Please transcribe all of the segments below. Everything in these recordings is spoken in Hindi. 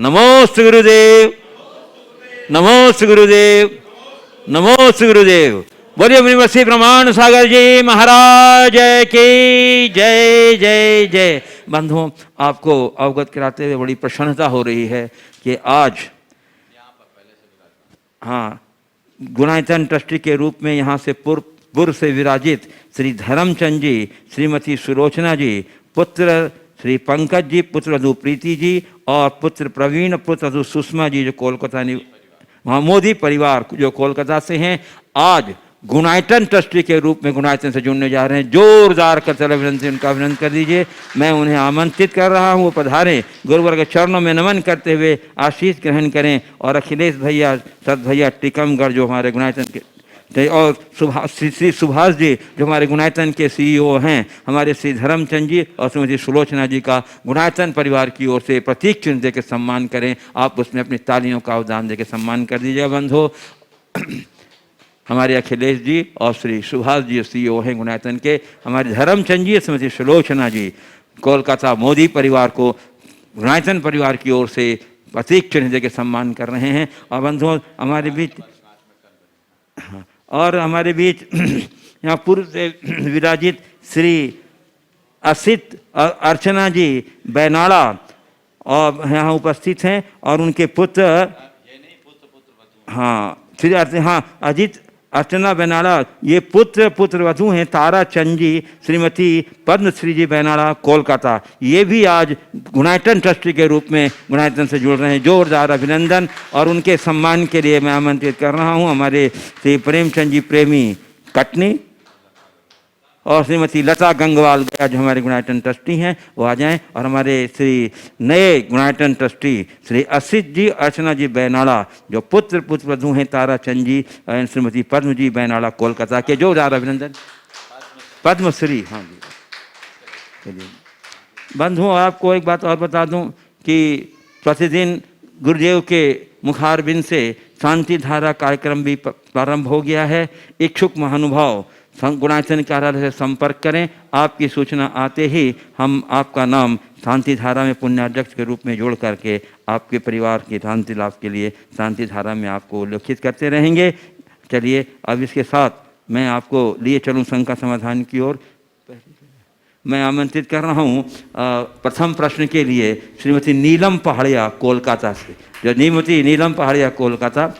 नमोस्तु गुरुदेव, नमोस्तु गुरुदेव, नमोस्तु गुरुदेव। बोलिए ब्रह्मश्री प्रमाण सागर जी महाराज की जय जय जय। बंधुओं, आपको अवगत कराते हुए बड़ी प्रसन्नता हो रही है कि आज हाँ गुणायतन ट्रस्टी के रूप में यहाँ से पूर्व से विराजित श्री धर्मचंद जी, श्रीमती सुलोचना जी, पुत्र श्री पंकज जी, पुत्र वधु प्रीति जी और पुत्र प्रवीण, पुत्र वधु सुषमा जी जो कोलकाता वहाँ मोदी परिवार जो कोलकाता से हैं, आज गुणायतन ट्रस्टी के रूप में गुणायतन से जुड़ने जा रहे हैं। जोरदार करतल अभिनंदन से उनका अभिनंदन कर दीजिए। मैं उन्हें आमंत्रित कर रहा हूँ, वो पधारें, गुरुवर के चरणों में नमन करते हुए आशीष ग्रहण करें। और अखिलेश भैया, सत भैया टिकमगढ़ जो हमारे गुणायतन के, और श्री सुभाष जी जो हमारे गुणायतन के सीईओ हैं, हमारे श्री धर्मचंद जी और श्रीमती सुलोचना जी का गुणायतन परिवार की ओर से प्रतीक चिन्ह देकर सम्मान करें। आप उसमें अपनी तालियों का अवदान देकर सम्मान कर दीजिएगा। बंधु, हमारे अखिलेश जी और श्री सुभाष जी सीईओ हैं गुणायतन के, हमारे धर्मचंद जी, श्रीमती सुलोचना जी कोलकाता मोदी परिवार को गुणायतन परिवार की ओर से प्रतीक चिन्ह देकर सम्मान कर रहे हैं। और बंधुओं, हमारे बीच और हमारे बीच यहाँ पूर्व से विराजित श्री असित अर्चना जी बैनाड़ा और यहाँ उपस्थित हैं, और उनके पुत्र श्री अजित अर्चना बैनाड़ा, ये पुत्र वधू हैं तारा चंद जी, श्रीमती पद्मश्री जी बैनाड़ा कोलकाता, ये भी आज गुणायतन ट्रस्टी के रूप में गुणायतन से जुड़ रहे हैं। जोरदार अभिनंदन। और उनके सम्मान के लिए मैं आमंत्रित कर रहा हूं हमारे श्री प्रेमचंद जी प्रेमी कटनी और श्रीमती लता गंगवाल गया जो हमारे गुणायतन ट्रस्टी हैं, वो आ जाएं। और हमारे श्री नए गुणायतन ट्रस्टी श्री असित जी अर्चना जी बैनाड़ा जो पुत्र वधू हैं तारा चंद जी और श्रीमती पद्म जी बैनाड़ा कोलकाता के, जोरदार अभिनंदन। पद्मश्री, हाँ जी। चलिए बंधुओं, आपको एक बात और बता दूं कि प्रतिदिन गुरुदेव के मुखारबिंद से शांति धारा कार्यक्रम भी प्रारंभ हो गया है। इच्छुक महानुभाव गुणायतन कार्यालय से संपर्क करें। आपकी सूचना आते ही हम आपका नाम शांति धारा में पुण्याध्यक्ष के रूप में जोड़ करके आपके परिवार की शांति लाभ के लिए शांति धारा में आपको उल्लेखित करते रहेंगे। चलिए अब इसके साथ मैं आपको लिए चलूँ संघ का समाधान की ओर। मैं आमंत्रित कर रहा हूँ प्रथम प्रश्न के लिए श्रीमती नीलम पहाड़िया कोलकाता से, जो श्रीमती नीलम पहाड़िया कोलकाता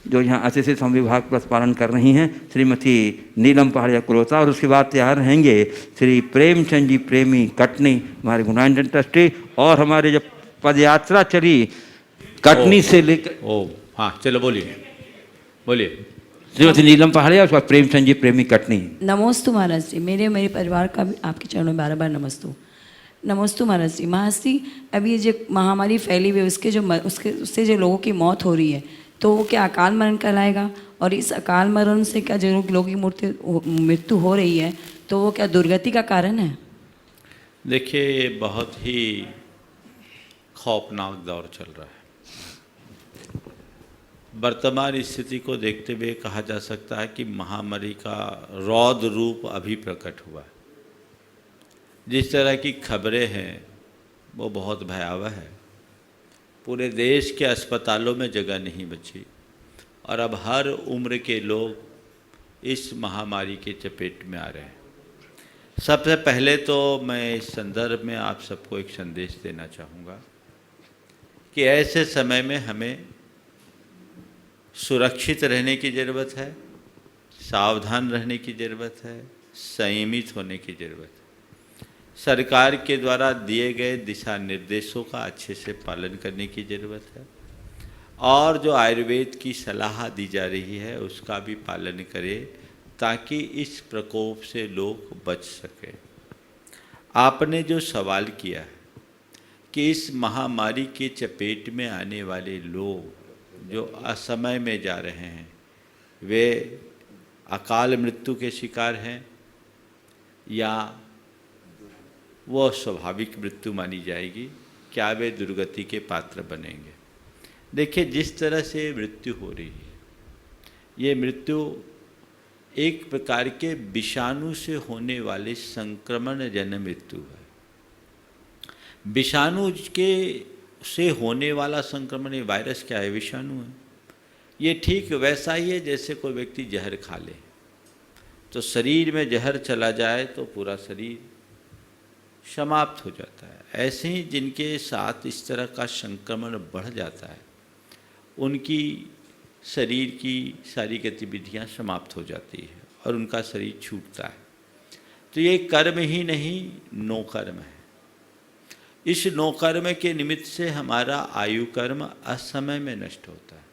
जो यहाँ अतिथि संविभाग पालन कर रही हैं, श्रीमती नीलम पहाड़िया कोलकाता। और उसके बाद तैयार रहेंगे श्री प्रेमचंद जी प्रेमी कटनी हमारे गुणायतन ट्रस्टी, और हमारे जब पदयात्रा चली कटनी से लेकर हाँ चलो बोलिए बोलिए। श्रीमती नीलम पहाड़िया, उसके बाद प्रेमचंद जी प्रेमी कटनी। नमोस्तु महाराज जी, मेरे परिवार का भी आपके चरणों में बार बार नमस्तु। नमस्तु महाराज जी। महाराज जी, अभी ये जो महामारी फैली हुई है उससे जो लोगों की मौत हो रही है, तो वो क्या अकाल मरण कहलाएगा? और इस अकाल मरण से क्या जो लोगों की मृत्यु हो रही है, तो वो क्या दुर्गति का कारण है? देखिए, ये बहुत ही खौफनाक दौर चल रहा है। वर्तमान स्थिति को देखते हुए कहा जा सकता है कि महामारी का रौद्र रूप अभी प्रकट हुआ है। जिस तरह की खबरें हैं वो बहुत भयावह है। पूरे देश के अस्पतालों में जगह नहीं बची और अब हर उम्र के लोग इस महामारी के चपेट में आ रहे हैं। सबसे पहले तो मैं इस संदर्भ में आप सबको एक संदेश देना चाहूँगा कि ऐसे समय में हमें सुरक्षित रहने की ज़रूरत है, सावधान रहने की ज़रूरत है, संयमित होने की ज़रूरत है। सरकार के द्वारा दिए गए दिशा निर्देशों का अच्छे से पालन करने की ज़रूरत है और जो आयुर्वेद की सलाह दी जा रही है उसका भी पालन करें ताकि इस प्रकोप से लोग बच सकें। आपने जो सवाल किया है कि इस महामारी के चपेट में आने वाले लोग जो असमय में जा रहे हैं वे अकाल मृत्यु के शिकार हैं या वो स्वाभाविक मृत्यु मानी जाएगी, क्या वे दुर्गति के पात्र बनेंगे? देखिए, जिस तरह से मृत्यु हो रही है ये मृत्यु एक प्रकार के विषाणु से होने वाले संक्रमण जन्य मृत्यु है। विषाणु के से होने वाला संक्रमण, ये वायरस क्या है, विषाणु है। ये ठीक वैसा ही है जैसे कोई व्यक्ति जहर खा ले, तो शरीर में जहर चला जाए तो पूरा शरीर समाप्त हो जाता है। ऐसे ही जिनके साथ इस तरह का संक्रमण बढ़ जाता है, उनकी शरीर की सारी गतिविधियां समाप्त हो जाती है और उनका शरीर छूटता है। तो ये कर्म ही नहीं, नो कर्म है। इस नो कर्म के निमित्त से हमारा आयु कर्म असमय में नष्ट होता है।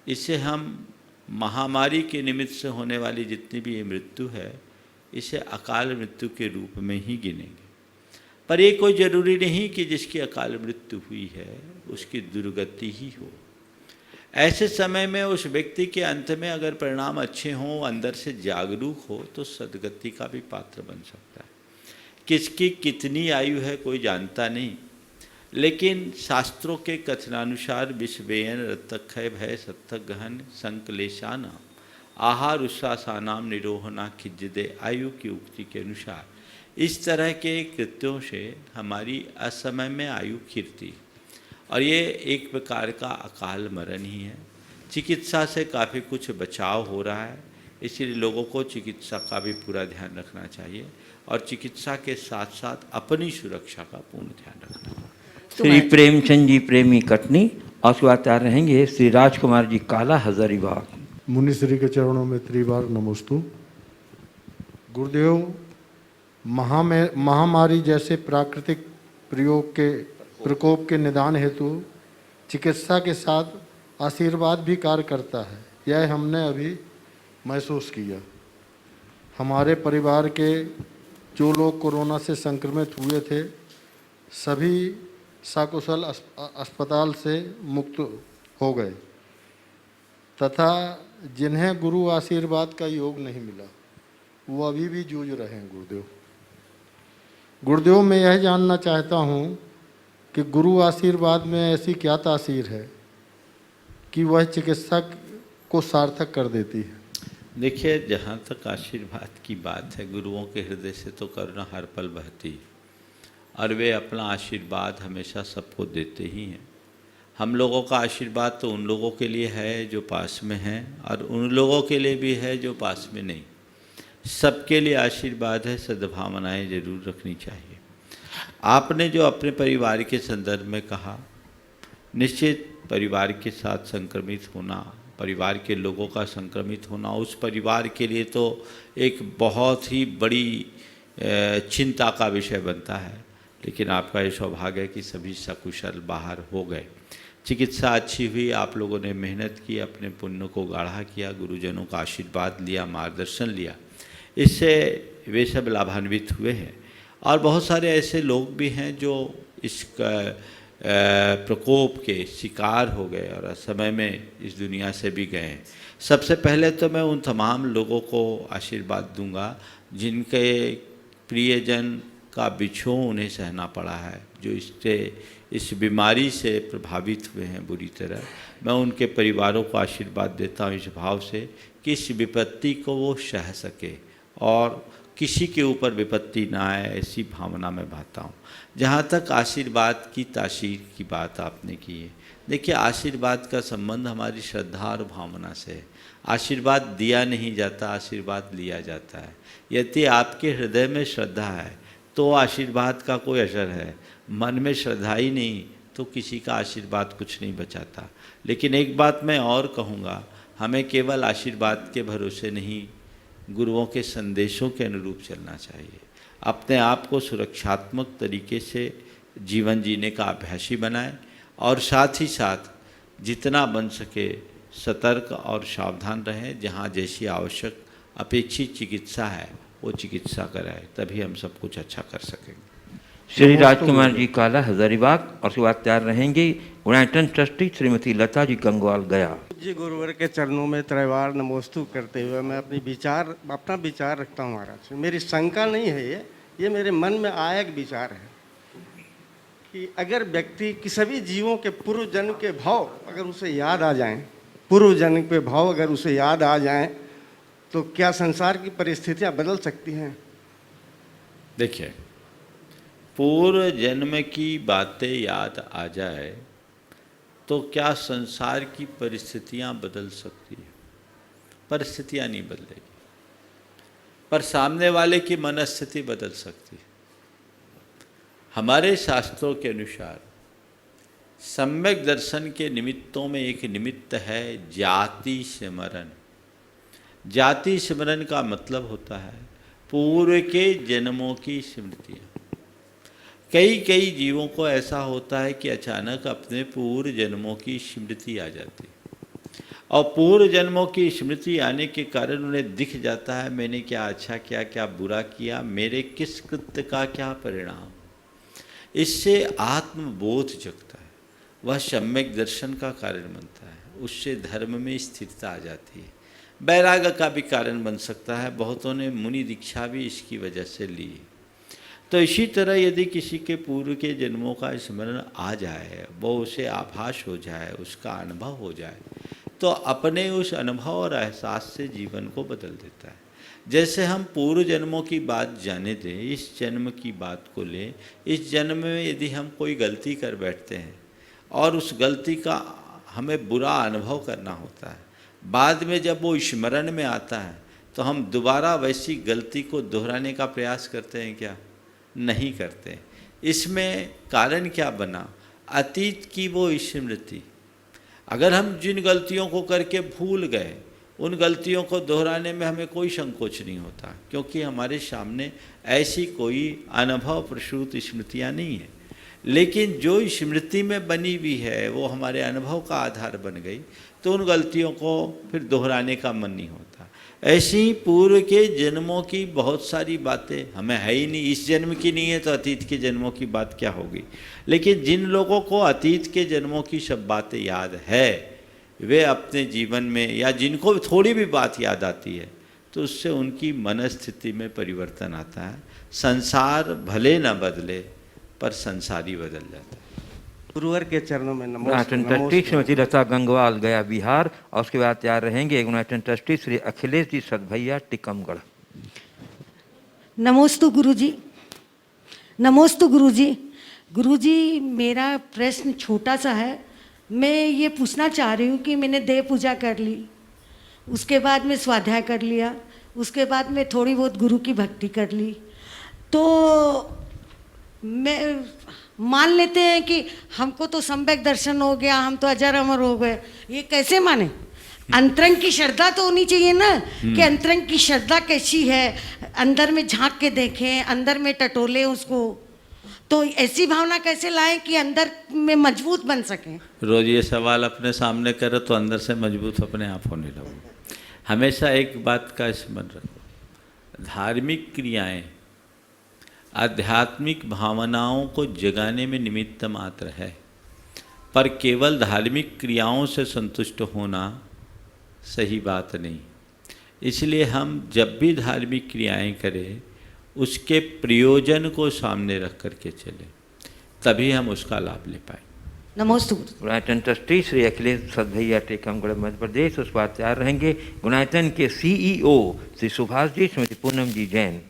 इसे हम महामारी के निमित्त से होने वाली जितनी भी ये मृत्यु है, इसे अकाल मृत्यु के रूप में ही गिनेंगे। पर ये कोई ज़रूरी नहीं कि जिसकी अकाल मृत्यु हुई है उसकी दुर्गति ही हो। ऐसे समय में उस व्यक्ति के अंत में अगर परिणाम अच्छे हों, अंदर से जागरूक हो, तो सद्गति का भी पात्र बन सकता है। किसकी कितनी आयु है कोई जानता नहीं, लेकिन शास्त्रों के कथनानुसार विषवेयन रतक्षय भय सत्तक गहन संकलेशाना आहार उच्छ्वासानाम निरोहना खिज्जदे आयु की उक्ति के अनुसार इस तरह के कृत्यों से हमारी असमय में आयु खिरती, और ये एक प्रकार का अकाल मरण ही है। चिकित्सा से काफ़ी कुछ बचाव हो रहा है, इसलिए लोगों को चिकित्सा का भी पूरा ध्यान रखना चाहिए और चिकित्सा के साथ साथ अपनी सुरक्षा का पूर्ण ध्यान रखना चाहिए। श्री प्रेमचंद जी प्रेमी कटनी और उसके बाद तैयार रहेंगे श्री राजकुमार जी काला हजारीबाग। मुनिश्री के चरणों में त्रिबार नमोस्तु। गुरुदेव, महामारी जैसे प्राकृतिक प्रकोप के निदान हेतु चिकित्सा के साथ आशीर्वाद भी कार्य करता है। यह हमने अभी महसूस किया। हमारे परिवार के जो लोग कोरोना से संक्रमित हुए थे, सभी सकुशल अस्पताल से मुक्त हो गए, तथा जिन्हें गुरु आशीर्वाद का योग नहीं मिला वो अभी भी जूझ रहे हैं। गुरुदेव, मैं यह जानना चाहता हूँ कि गुरु आशीर्वाद में ऐसी क्या तासीर है कि वह चिकित्सक को सार्थक कर देती है? देखिए, जहाँ तक आशीर्वाद की बात है, गुरुओं के हृदय से तो करुणा हर पल बहती है और वे अपना आशीर्वाद हमेशा सबको देते ही हैं। हम लोगों का आशीर्वाद तो उन लोगों के लिए है जो पास में हैं, और उन लोगों के लिए भी है जो पास में नहीं। सबके लिए आशीर्वाद है, सद्भावनाएं जरूर रखनी चाहिए। आपने जो अपने परिवार के संदर्भ में कहा, निश्चित परिवार के साथ संक्रमित होना, परिवार के लोगों का संक्रमित होना उस परिवार के लिए तो एक बहुत ही बड़ी चिंता का विषय बनता है। लेकिन आपका ये सौभाग्य है कि सभी सकुशल बाहर हो गए, चिकित्सा अच्छी हुई, आप लोगों ने मेहनत की, अपने पुण्य को गाढ़ा किया, गुरुजनों का आशीर्वाद लिया, मार्गदर्शन लिया, इससे वे सब लाभान्वित हुए हैं। और बहुत सारे ऐसे लोग भी हैं जो इस प्रकोप के शिकार हो गए और समय में इस दुनिया से भी गए हैं। सबसे पहले तो मैं उन तमाम लोगों को आशीर्वाद दूंगा जिनके प्रियजन का बिछोह उन्हें सहना पड़ा है, जो इस बीमारी से प्रभावित हुए हैं बुरी तरह। मैं उनके परिवारों को आशीर्वाद देता हूँ इस भाव से कि इस विपत्ति को वो सह सके और किसी के ऊपर विपत्ति ना आए, ऐसी भावना में बहता हूँ। जहाँ तक आशीर्वाद की तासीर की बात आपने की है, देखिए, आशीर्वाद का संबंध हमारी श्रद्धा और भावना से है। आशीर्वाद दिया नहीं जाता, आशीर्वाद लिया जाता है। यदि आपके हृदय में श्रद्धा है तो आशीर्वाद का कोई असर है, मन में श्रद्धा ही नहीं तो किसी का आशीर्वाद कुछ नहीं बचाता। लेकिन एक बात मैं और कहूँगा, हमें केवल आशीर्वाद के भरोसे नहीं, गुरुओं के संदेशों के अनुरूप चलना चाहिए। अपने आप को सुरक्षात्मक तरीके से जीवन जीने का अभ्यासी बनाएं और साथ ही साथ जितना बन सके सतर्क और सावधान रहें। जहाँ जैसी आवश्यक अपेक्षित चिकित्सा है वो चिकित्सा कराएं, तभी हम सब कुछ अच्छा कर सकेंगे। श्री राजकुमार जी काला हजारीबाग और उसके बाद तैयार रहेंगे यूनाइटेड ट्रस्टी श्रीमती लता जी गंगवाल गया। जी, गुरुवर के चरणों में त्रैवार नमोस्तु करते हुए मैं अपना विचार रखता हूँ महाराज। मेरी शंका नहीं है, ये मेरे मन में आया एक विचार है कि अगर व्यक्ति कि सभी जीवों के पूर्व जन्म के भाव अगर उसे याद आ जाएं, पूर्व जन्म के भाव अगर उसे याद आ जाएं, तो क्या संसार की परिस्थितियाँ बदल सकती हैं? देखिए, पूर्व जन्म की बातें याद आ जाए तो क्या संसार की परिस्थितियां बदल सकती है? परिस्थितियां नहीं बदलेगी, पर सामने वाले की मनस्थिति बदल सकती है। हमारे शास्त्रों के अनुसार सम्यक दर्शन के निमित्तों में एक निमित्त है जाति स्मरण। जाति स्मरण का मतलब होता है पूर्व के जन्मों की स्मृतियाँ। कई जीवों को ऐसा होता है कि अचानक अपने पूर्व जन्मों की स्मृति आ जाती है, और पूर्व जन्मों की स्मृति आने के कारण उन्हें दिख जाता है मैंने क्या अच्छा किया, क्या बुरा किया, मेरे किस कृत्य का क्या परिणाम। इससे आत्मबोध जगता है, वह सम्यक दर्शन का कारण बनता है, उससे धर्म में स्थिरता आ जाती है। वैराग्य का भी कारण बन सकता है, बहुतों ने मुनि दीक्षा भी इसकी वजह से ली। तो इसी तरह यदि किसी के पूर्व के जन्मों का स्मरण आ जाए, वो उसे आभास हो जाए, उसका अनुभव हो जाए, तो अपने उस अनुभव और एहसास से जीवन को बदल देता है। जैसे हम पूर्व जन्मों की बात जाने दें, इस जन्म की बात को लें। इस जन्म में यदि हम कोई गलती कर बैठते हैं और उस गलती का हमें बुरा अनुभव करना होता है, बाद में जब वो स्मरण में आता है तो हम दोबारा वैसी गलती को दोहराने का प्रयास करते हैं क्या? नहीं करते। इसमें कारण क्या बना? अतीत की वो स्मृति। अगर हम जिन गलतियों को करके भूल गए, उन गलतियों को दोहराने में हमें कोई संकोच नहीं होता, क्योंकि हमारे सामने ऐसी कोई अनुभव प्रसूत स्मृतियाँ नहीं है। लेकिन जो स्मृति में बनी हुई है वो हमारे अनुभव का आधार बन गई, तो उन गलतियों को फिर दोहराने का मन नहीं होता। ऐसी ही पूर्व के जन्मों की बहुत सारी बातें हमें है ही नहीं, इस जन्म की नहीं है तो अतीत के जन्मों की बात क्या होगी। लेकिन जिन लोगों को अतीत के जन्मों की सब बातें याद है, वे अपने जीवन में, या जिनको थोड़ी भी बात याद आती है, तो उससे उनकी मनस्थिति में परिवर्तन आता है। संसार भले न बदले, पर संसारी बदल जाता है। गुरुवर के चरणों में गुणायतन ट्रस्टी श्रीमती लता गंगवाल, गया बिहार, और उसके बाद तैयार रहेंगे गुणायतन ट्रस्टी श्री अखिलेश जी सदभैया, टीकमगढ़। नमोस्तु गुरुजी, नमोस्तु गुरुजी। गुरुजी, मेरा प्रश्न छोटा सा है। मैं ये पूछना चाह रही हूँ कि मैंने देव पूजा कर ली, उसके बाद में स्वाध्याय कर लिया, उसके बाद में थोड़ी बहुत गुरु की भक्ति कर ली, तो मैं मान लेते हैं कि हमको तो सम्यक दर्शन हो गया, हम तो अजर अमर हो गए। ये कैसे माने? अंतरंग की श्रद्धा तो होनी चाहिए ना, कि अंतरंग की श्रद्धा कैसी है, अंदर में झांक के देखें, अंदर में टटोले उसको। तो ऐसी भावना कैसे लाएं कि अंदर में मजबूत बन सकें? रोज ये सवाल अपने सामने करो तो अंदर से मजबूत अपने आप होने लगो। हमेशा एक बात का स्मरण रखो, धार्मिक क्रियाएं आध्यात्मिक भावनाओं को जगाने में निमित्त मात्र है, पर केवल धार्मिक क्रियाओं से संतुष्ट होना सही बात नहीं। इसलिए हम जब भी धार्मिक क्रियाएं करें, उसके प्रयोजन को सामने रख करके चलें, तभी हम उसका लाभ ले पाए। नमोस्तु। गुणायतन ट्रस्टी श्री अखिलेश सदभैया, टीकमगढ़, मध्य प्रदेश। उस बाद तैयार रहेंगे गुणायतन के CEO श्री सुभाष जी, श्रीमती पूनम जी जैन।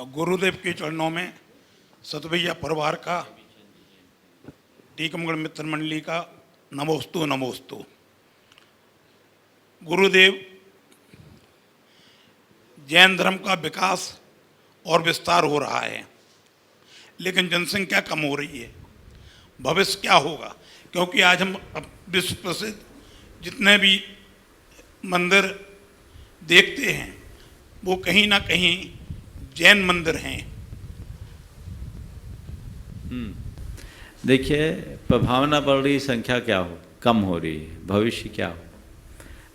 गुरुदेव के चरणों में सतभैया परिवार का, टीकमगढ़ मित्र मंडली का नमोस्तु नमोस्तु। गुरुदेव, जैन धर्म का विकास और विस्तार हो रहा है, लेकिन जनसंख्या कम हो रही है। भविष्य क्या होगा? क्योंकि आज हम विश्व प्रसिद्ध जितने भी मंदिर देखते हैं, वो कहीं ना कहीं जैन मंदिर हैं। देखिए, प्रभावना बढ़ रही, संख्या क्या हो, कम हो रही है, भविष्य क्या हो?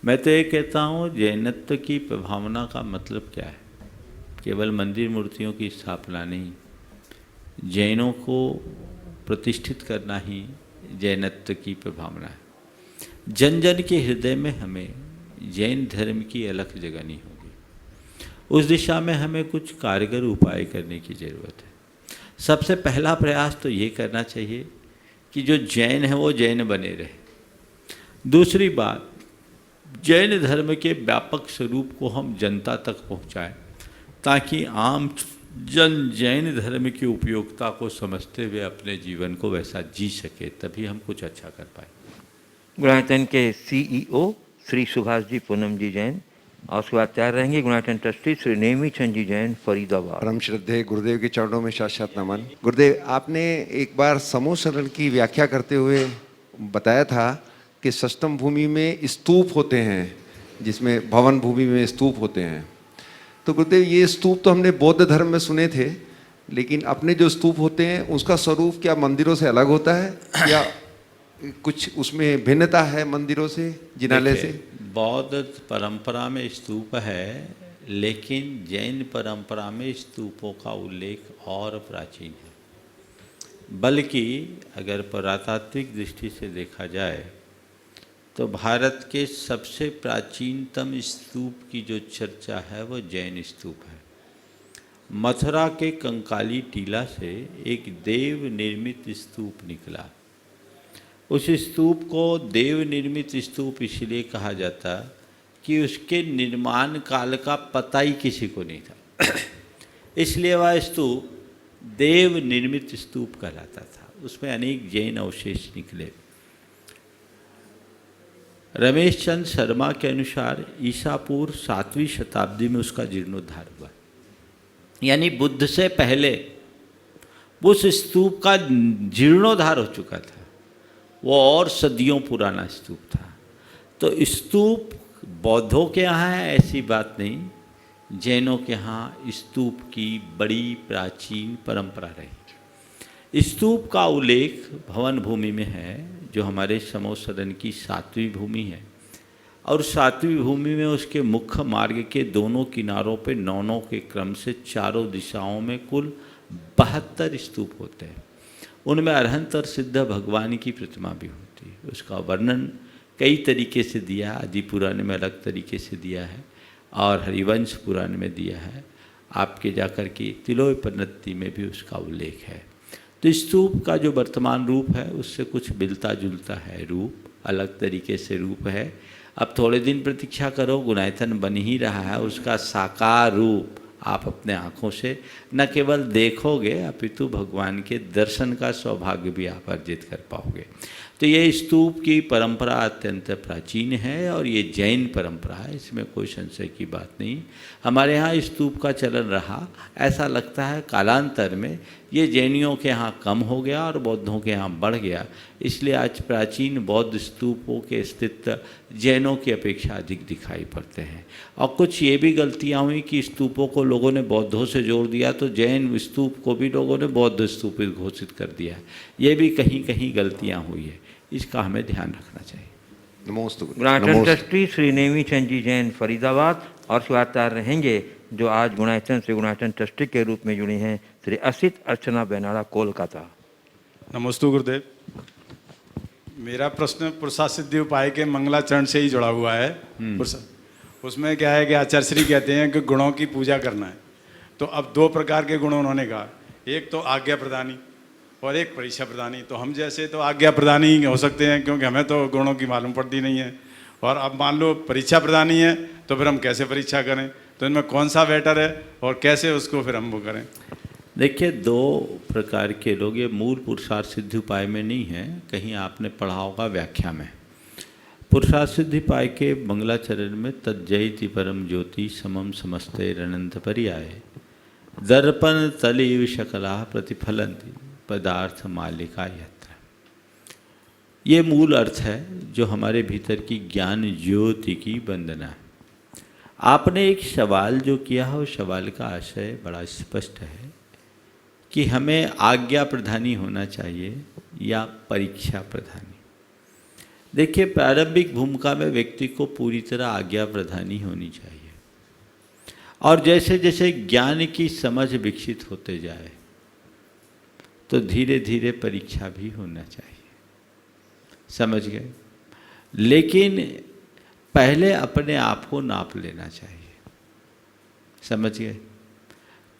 मैं तो ये कहता हूँ, जैनत्व की प्रभावना का मतलब क्या है? केवल मंदिर मूर्तियों की स्थापना नहीं, जैनों को प्रतिष्ठित करना ही जैनत्व की प्रभावना है। जन जन के हृदय में हमें जैन धर्म की अलख जगानी होगी। उस दिशा में हमें कुछ कारगर उपाय करने की ज़रूरत है। सबसे पहला प्रयास तो ये करना चाहिए कि जो जैन है वो जैन बने रहे। दूसरी बात, जैन धर्म के व्यापक स्वरूप को हम जनता तक पहुंचाएं, ताकि आम जैन धर्म की उपयोगिता को समझते हुए अपने जीवन को वैसा जी सके, तभी हम कुछ अच्छा कर पाए। गुणायतन के CEO श्री सुभाष जी पूनम जी जैन और उसके बाद तैयार रहेंगे गुणायतन ट्रस्टी श्री नेमी चंद जी जैन फरीदाबाद। परम श्रद्धेय गुरुदेव के चरणों में शाश्वत नमन। गुरुदेव, आपने एक बार समूह शरण की व्याख्या करते हुए बताया था कि सष्टम भूमि में स्तूप होते हैं, जिसमें भवन भूमि में स्तूप होते हैं। तो गुरुदेव, ये स्तूप तो हमने बौद्ध धर्म में सुने थे, लेकिन अपने जो स्तूप होते हैं उसका स्वरूप क्या मंदिरों से अलग होता है या कुछ उसमें भिन्नता है मंदिरों से, जिनालय से? बौद्ध परंपरा में स्तूप है, लेकिन जैन परंपरा में स्तूपों का उल्लेख और प्राचीन है। बल्कि अगर पुरातात्विक दृष्टि से देखा जाए तो भारत के सबसे प्राचीनतम स्तूप की जो चर्चा है वो जैन स्तूप है। मथुरा के कंकाली टीला से एक देव निर्मित स्तूप निकला। उस स्तूप को देव निर्मित स्तूप इसलिए कहा जाता कि उसके निर्माण काल का पता ही किसी को नहीं था, इसलिए वह स्तूप देव निर्मित स्तूप कहलाता था। उसमें अनेक जैन अवशेष निकले। रमेश चंद शर्मा के अनुसार ईसा पूर्व 7वीं शताब्दी में उसका जीर्णोद्धार हुआ, यानी बुद्ध से पहले उस स्तूप का जीर्णोद्धार हो चुका था। वो और सदियों पुराना स्तूप था। तो स्तूप बौद्धों के यहाँ है ऐसी बात नहीं, जैनों के यहाँ स्तूप की बड़ी प्राचीन परंपरा रही। स्तूप का उल्लेख भवन भूमि में है, जो हमारे समूह सदन की 7वीं भूमि है। और 7वीं भूमि में उसके मुख्य मार्ग के दोनों किनारों पे 9 के क्रम से चारों दिशाओं में कुल 72 स्तूप होते हैं। उनमें अरहंत और सिद्ध भगवान की प्रतिमा भी होती है। उसका वर्णन कई तरीके से दिया है। आदि पुराण में अलग तरीके से दिया है और हरिवंश पुराण में दिया है। आपके जाकर के तिलोपनिषद में भी उसका उल्लेख है। तो स्तूप का जो वर्तमान रूप है उससे कुछ मिलता जुलता है, रूप अलग तरीके से रूप है। अब थोड़े दिन प्रतीक्षा करो, गुणायतन बन ही रहा है, उसका साकार रूप आप अपने आँखों से न केवल देखोगे अपितु भगवान के दर्शन का सौभाग्य भी आप अर्जित कर पाओगे। तो ये स्तूप की परंपरा अत्यंत प्राचीन है और ये जैन परंपरा है, इसमें कोई संशय की बात नहीं। हमारे यहाँ स्तूप का चलन रहा, ऐसा लगता है कालांतर में ये जैनियों के यहाँ कम हो गया और बौद्धों के यहाँ बढ़ गया। इसलिए आज प्राचीन बौद्ध स्तूपों के अस्तित्व जैनों की अपेक्षा अधिक दिखाई पड़ते हैं। और कुछ ये भी गलतियाँ हुई कि स्तूपों को लोगों ने बौद्धों से जोड़ दिया, तो जैन स्तूप को भी लोगों ने बौद्ध स्तूप घोषित कर दिया। ये भी कहीं कहीं गलतियाँ हुई है, इसका हमें ध्यान रखना चाहिए। नमोस्तु। गुणायतन ट्रस्टी श्री नेमी चंद जी जैन फरीदाबाद और स्वागत रहेंगे जो आज गुणायतन से गुणायतन ट्रस्टी के रूप में जुड़ी हैं श्री असित अर्चना बेनाड़ा कोलकाता। नमस्ते गुरुदेव। मेरा प्रश्न पुरुषा सिद्धि उपाय के मंगलाचरण से ही जुड़ा हुआ है। उसमें क्या है कि आचार्य कहते हैं कि गुणों की पूजा करना है। तो अब 2 प्रकार के गुण उन्होंने कहा, एक तो आज्ञा प्रदानी और एक परीक्षा प्रदानी। तो हम जैसे तो आज्ञा प्रदानी ही हो सकते हैं, क्योंकि हमें तो गुणों की मालूम पड़ती नहीं है। और अब मान लो परीक्षा प्रदानी है, तो फिर हम कैसे परीक्षा करें? तो इनमें कौन सा बेटर है और कैसे उसको फिर हम वो करें? देखिए, 2 प्रकार के लोग, ये मूल पुरुषार्थ सिद्धि उपाय में नहीं है, कहीं आपने पढ़ा होगा व्याख्या में। पुरुषार्थ सिद्धि उपाय के मंगलाचरण में तज्जयति परम ज्योति समम समस्ते अनंत पर्याय दर्पण तलिव शकला प्रतिफलंति पदार्थ मालिका यत्र। ये मूल अर्थ है जो हमारे भीतर की ज्ञान ज्योति की वंदना है। आपने एक सवाल जो किया है, उस सवाल का आशय बड़ा स्पष्ट है कि हमें आज्ञा प्रधानी होना चाहिए या परीक्षा प्रधानी। देखिए, प्रारंभिक भूमिका में व्यक्ति को पूरी तरह आज्ञा प्रधानी होनी चाहिए, और जैसे जैसे ज्ञान की समझ विकसित होते जाए तो धीरे धीरे परीक्षा भी होना चाहिए। समझ गए? लेकिन पहले अपने आप को नाप लेना चाहिए। समझ गए?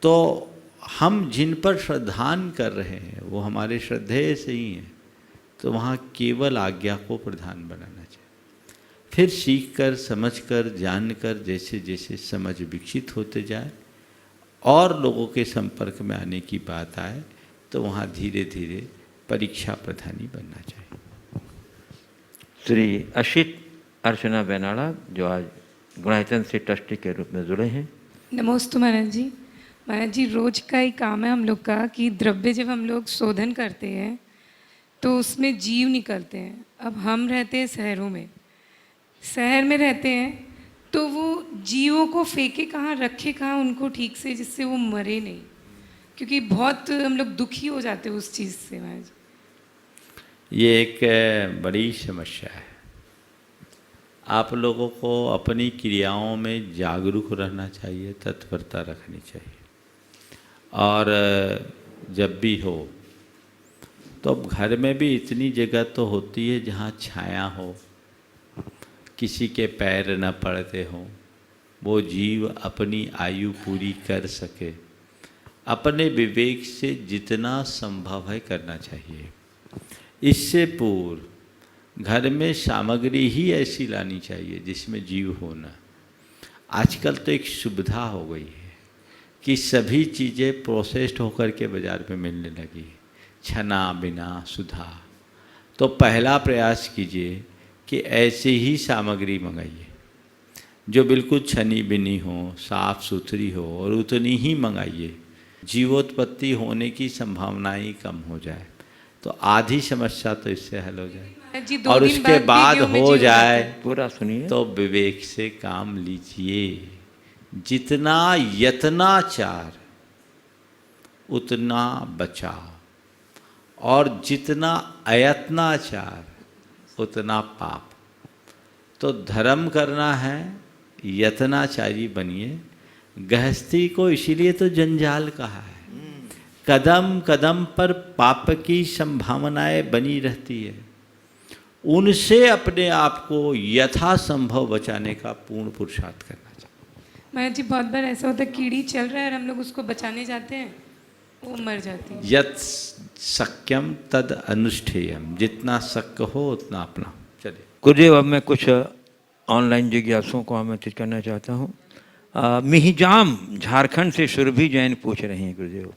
तो हम जिन पर श्रद्धान कर रहे हैं वो हमारे श्रद्धेय से ही हैं, तो वहाँ केवल आज्ञा को प्रधान बनाना चाहिए। फिर सीख कर, समझ कर, जान कर, जैसे जैसे समझ विकसित होते जाए और लोगों के संपर्क में आने की बात आए तो वहाँ धीरे धीरे परीक्षा प्रधानी बनना चाहिए। श्री अशित अर्चना बेनाड़ा जो आज गुणायतन से ट्रस्टी के रूप में जुड़े हैं। नमोस्तु महाराज जी। महाराज जी, रोज का ही काम है हम लोग का कि द्रव्य जब हम लोग शोधन करते हैं तो उसमें जीव निकलते हैं। अब हम रहते हैं शहरों में, शहर में रहते हैं तो वो जीवों को फेंके कहाँ, रखे कहाँ उनको ठीक से, जिससे वो मरे नहीं, क्योंकि बहुत हम लोग दुखी हो जाते हैं उस चीज़ से। महाराज ये एक बड़ी समस्या है। आप लोगों को अपनी क्रियाओं में जागरूक रहना चाहिए, तत्परता रखनी चाहिए। और जब भी हो तो अब घर में भी इतनी जगह तो होती है जहाँ छाया हो, किसी के पैर न पड़ते हों, वो जीव अपनी आयु पूरी कर सके, अपने विवेक से जितना संभव है करना चाहिए। इससे पूर्व घर में सामग्री ही ऐसी लानी चाहिए जिसमें जीव होना। आजकल तो एक सुविधा हो गई है कि सभी चीज़ें प्रोसेस्ड होकर के बाज़ार में मिलने लगी, छना बिना सुधा। तो पहला प्रयास कीजिए कि ऐसी ही सामग्री मंगाइए जो बिल्कुल छनी बिनी हो, साफ सुथरी हो, और उतनी ही मंगाइए। जीवोत्पत्ति होने की संभावनाएं कम हो जाए तो आधी समस्या तो इससे हल हो जाए, जी, 2 और दिन उसके बाद वीडियो में हो जीव जाए पूरा सुनिए। तो विवेक से काम लीजिए। जितना यत्नाचार उतना बचाव, और जितना अयत्नाचार उतना पाप। तो धर्म करना है, यत्नाचारी बनिए। गृहस्थी को इसीलिए तो जंजाल कहा है। कदम कदम पर पाप की संभावनाएं बनी रहती है। उनसे अपने आप को यथासंभव बचाने का पूर्ण पुरुषार्थ करना चाहिए। महाराज जी, बहुत बार ऐसा होता है कीड़ी चल रहा है और हम लोग उसको बचाने जाते हैं, वो मर जाती है। यत् शक्यम तद अनुष्ठेयम, जितना शक्य हो उतना अपना। चलिए गुरुदेव, अब मैं कुछ ऑनलाइन जिज्ञासुओं को आमंत्रित करना चाहता हूँ। मिहिजाम झारखंड से सुरभि जैन पूछ रहे हैं, गुरुदेव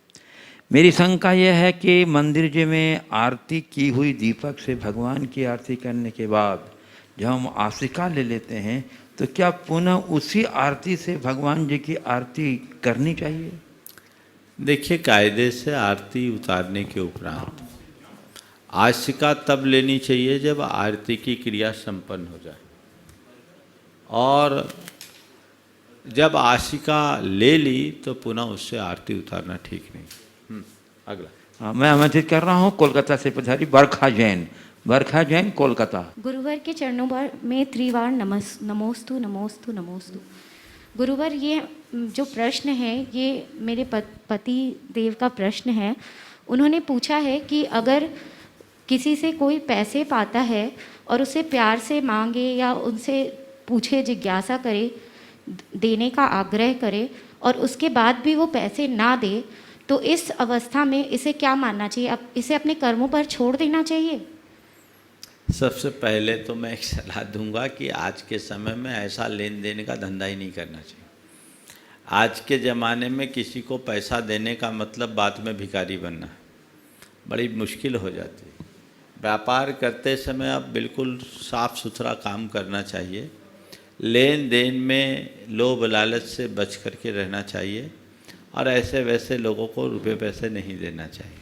मेरी शंका यह है कि मंदिर जी में आरती की हुई दीपक से भगवान की आरती करने के बाद जब हम आसिका ले लेते हैं तो क्या पुनः उसी आरती से भगवान जी की आरती करनी चाहिए? देखिए, कायदे से आरती उतारने के उपरांत आसिका तब लेनी चाहिए जब आरती की क्रिया संपन्न हो जाए, और जब आसिका ले ली तो पुनः उससे आरती उतारना ठीक नहीं। अगला। हाँ, मैं आमंत्रित कर रहा हूँ कोलकाता से पधारी बरखा जैन। बरखा जैन, कोलकाता। गुरुवर के चरणों पर में त्रिवार नमोस्तु नमोस्तु नमोस्तु। गुरुवर, ये जो प्रश्न है ये मेरे पति देव का प्रश्न है। उन्होंने पूछा है कि अगर किसी से कोई पैसे पाता है और उसे प्यार से मांगे या उनसे पूछे, जिज्ञासा करे, देने का आग्रह करे, और उसके बाद भी वो पैसे ना दे, तो इस अवस्था में इसे क्या मानना चाहिए? अब इसे अपने कर्मों पर छोड़ देना चाहिए? सबसे पहले तो मैं एक सलाह दूंगा कि आज के समय में ऐसा लेन देन का धंधा ही नहीं करना चाहिए। आज के ज़माने में किसी को पैसा देने का मतलब बाद में भिखारी बनना है, बड़ी मुश्किल हो जाती है। व्यापार करते समय अब बिल्कुल साफ सुथरा काम करना चाहिए। लेन देन में लोभ लालच से बच करके रहना चाहिए, और ऐसे वैसे लोगों को रुपए पैसे नहीं देना चाहिए।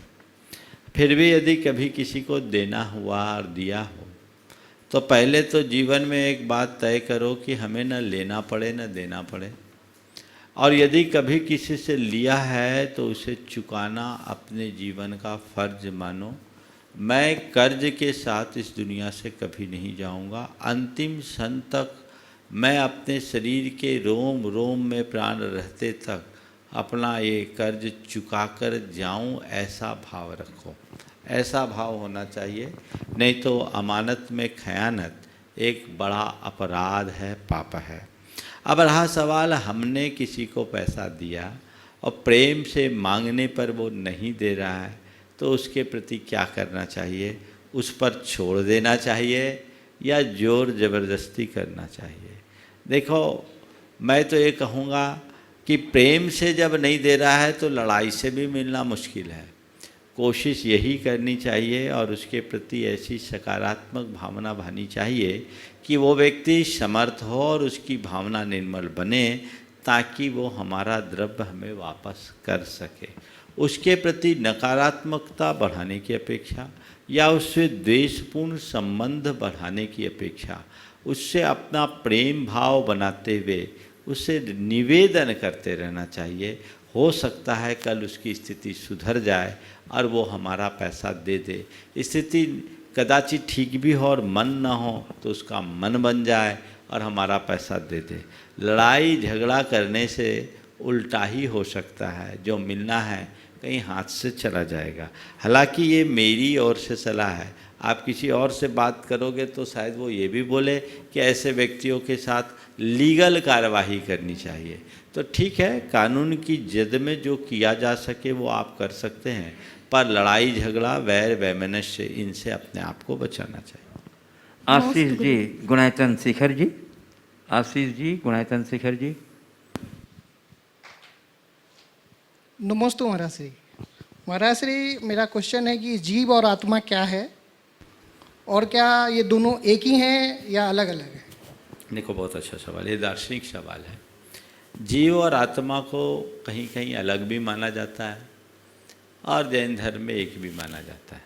फिर भी यदि कभी किसी को देना हुआ और दिया हो तो पहले तो जीवन में एक बात तय करो कि हमें न लेना पड़े न देना पड़े, और यदि कभी किसी से लिया है तो उसे चुकाना अपने जीवन का फर्ज मानो। मैं कर्ज के साथ इस दुनिया से कभी नहीं जाऊंगा। अंतिम क्षण तक मैं अपने शरीर के रोम रोम में प्राण रहते तक अपना ये कर्ज चुकाकर जाऊं, ऐसा भाव रखो। ऐसा भाव होना चाहिए, नहीं तो अमानत में खयानत एक बड़ा अपराध है, पाप है। अब रहा सवाल, हमने किसी को पैसा दिया और प्रेम से मांगने पर वो नहीं दे रहा है तो उसके प्रति क्या करना चाहिए? उस पर छोड़ देना चाहिए या जोर ज़बरदस्ती करना चाहिए? देखो, मैं तो ये कहूँगा कि प्रेम से जब नहीं दे रहा है तो लड़ाई से भी मिलना मुश्किल है। कोशिश यही करनी चाहिए और उसके प्रति ऐसी सकारात्मक भावना भानी चाहिए कि वो व्यक्ति समर्थ हो और उसकी भावना निर्मल बने, ताकि वो हमारा द्रव्य हमें वापस कर सके। उसके प्रति नकारात्मकता बढ़ाने की अपेक्षा या उससे द्वेषपूर्ण संबंध बढ़ाने की अपेक्षा उससे अपना प्रेम भाव बनाते हुए उसे निवेदन करते रहना चाहिए। हो सकता है कल उसकी स्थिति सुधर जाए और वो हमारा पैसा दे दे। स्थिति कदाचित ठीक भी हो और मन ना हो तो उसका मन बन जाए और हमारा पैसा दे दे। लड़ाई झगड़ा करने से उल्टा ही हो सकता है, जो मिलना है कहीं हाथ से चला जाएगा। हालांकि ये मेरी ओर से सलाह है, आप किसी और से बात करोगे तो शायद वो ये भी बोले कि ऐसे व्यक्तियों के साथ लीगल कार्यवाही करनी चाहिए। तो ठीक है, कानून की जद में जो किया जा सके वो आप कर सकते हैं, पर लड़ाई झगड़ा वैर वैमनस्य इनसे अपने आप को बचाना चाहिए। आशीष जी गुणायतन शेखर जी, आशीष जी गुणायतन शेखर जी। नमस्ते महाराज श्री। महाराज श्री, मेरा क्वेश्चन है कि जीव और आत्मा क्या है और क्या ये दोनों एक ही हैं या अलग अलग है? देखो, बहुत अच्छा सवाल, ये दार्शनिक सवाल है। जीव और आत्मा को कहीं कहीं अलग भी माना जाता है और जैन धर्म में एक भी माना जाता है।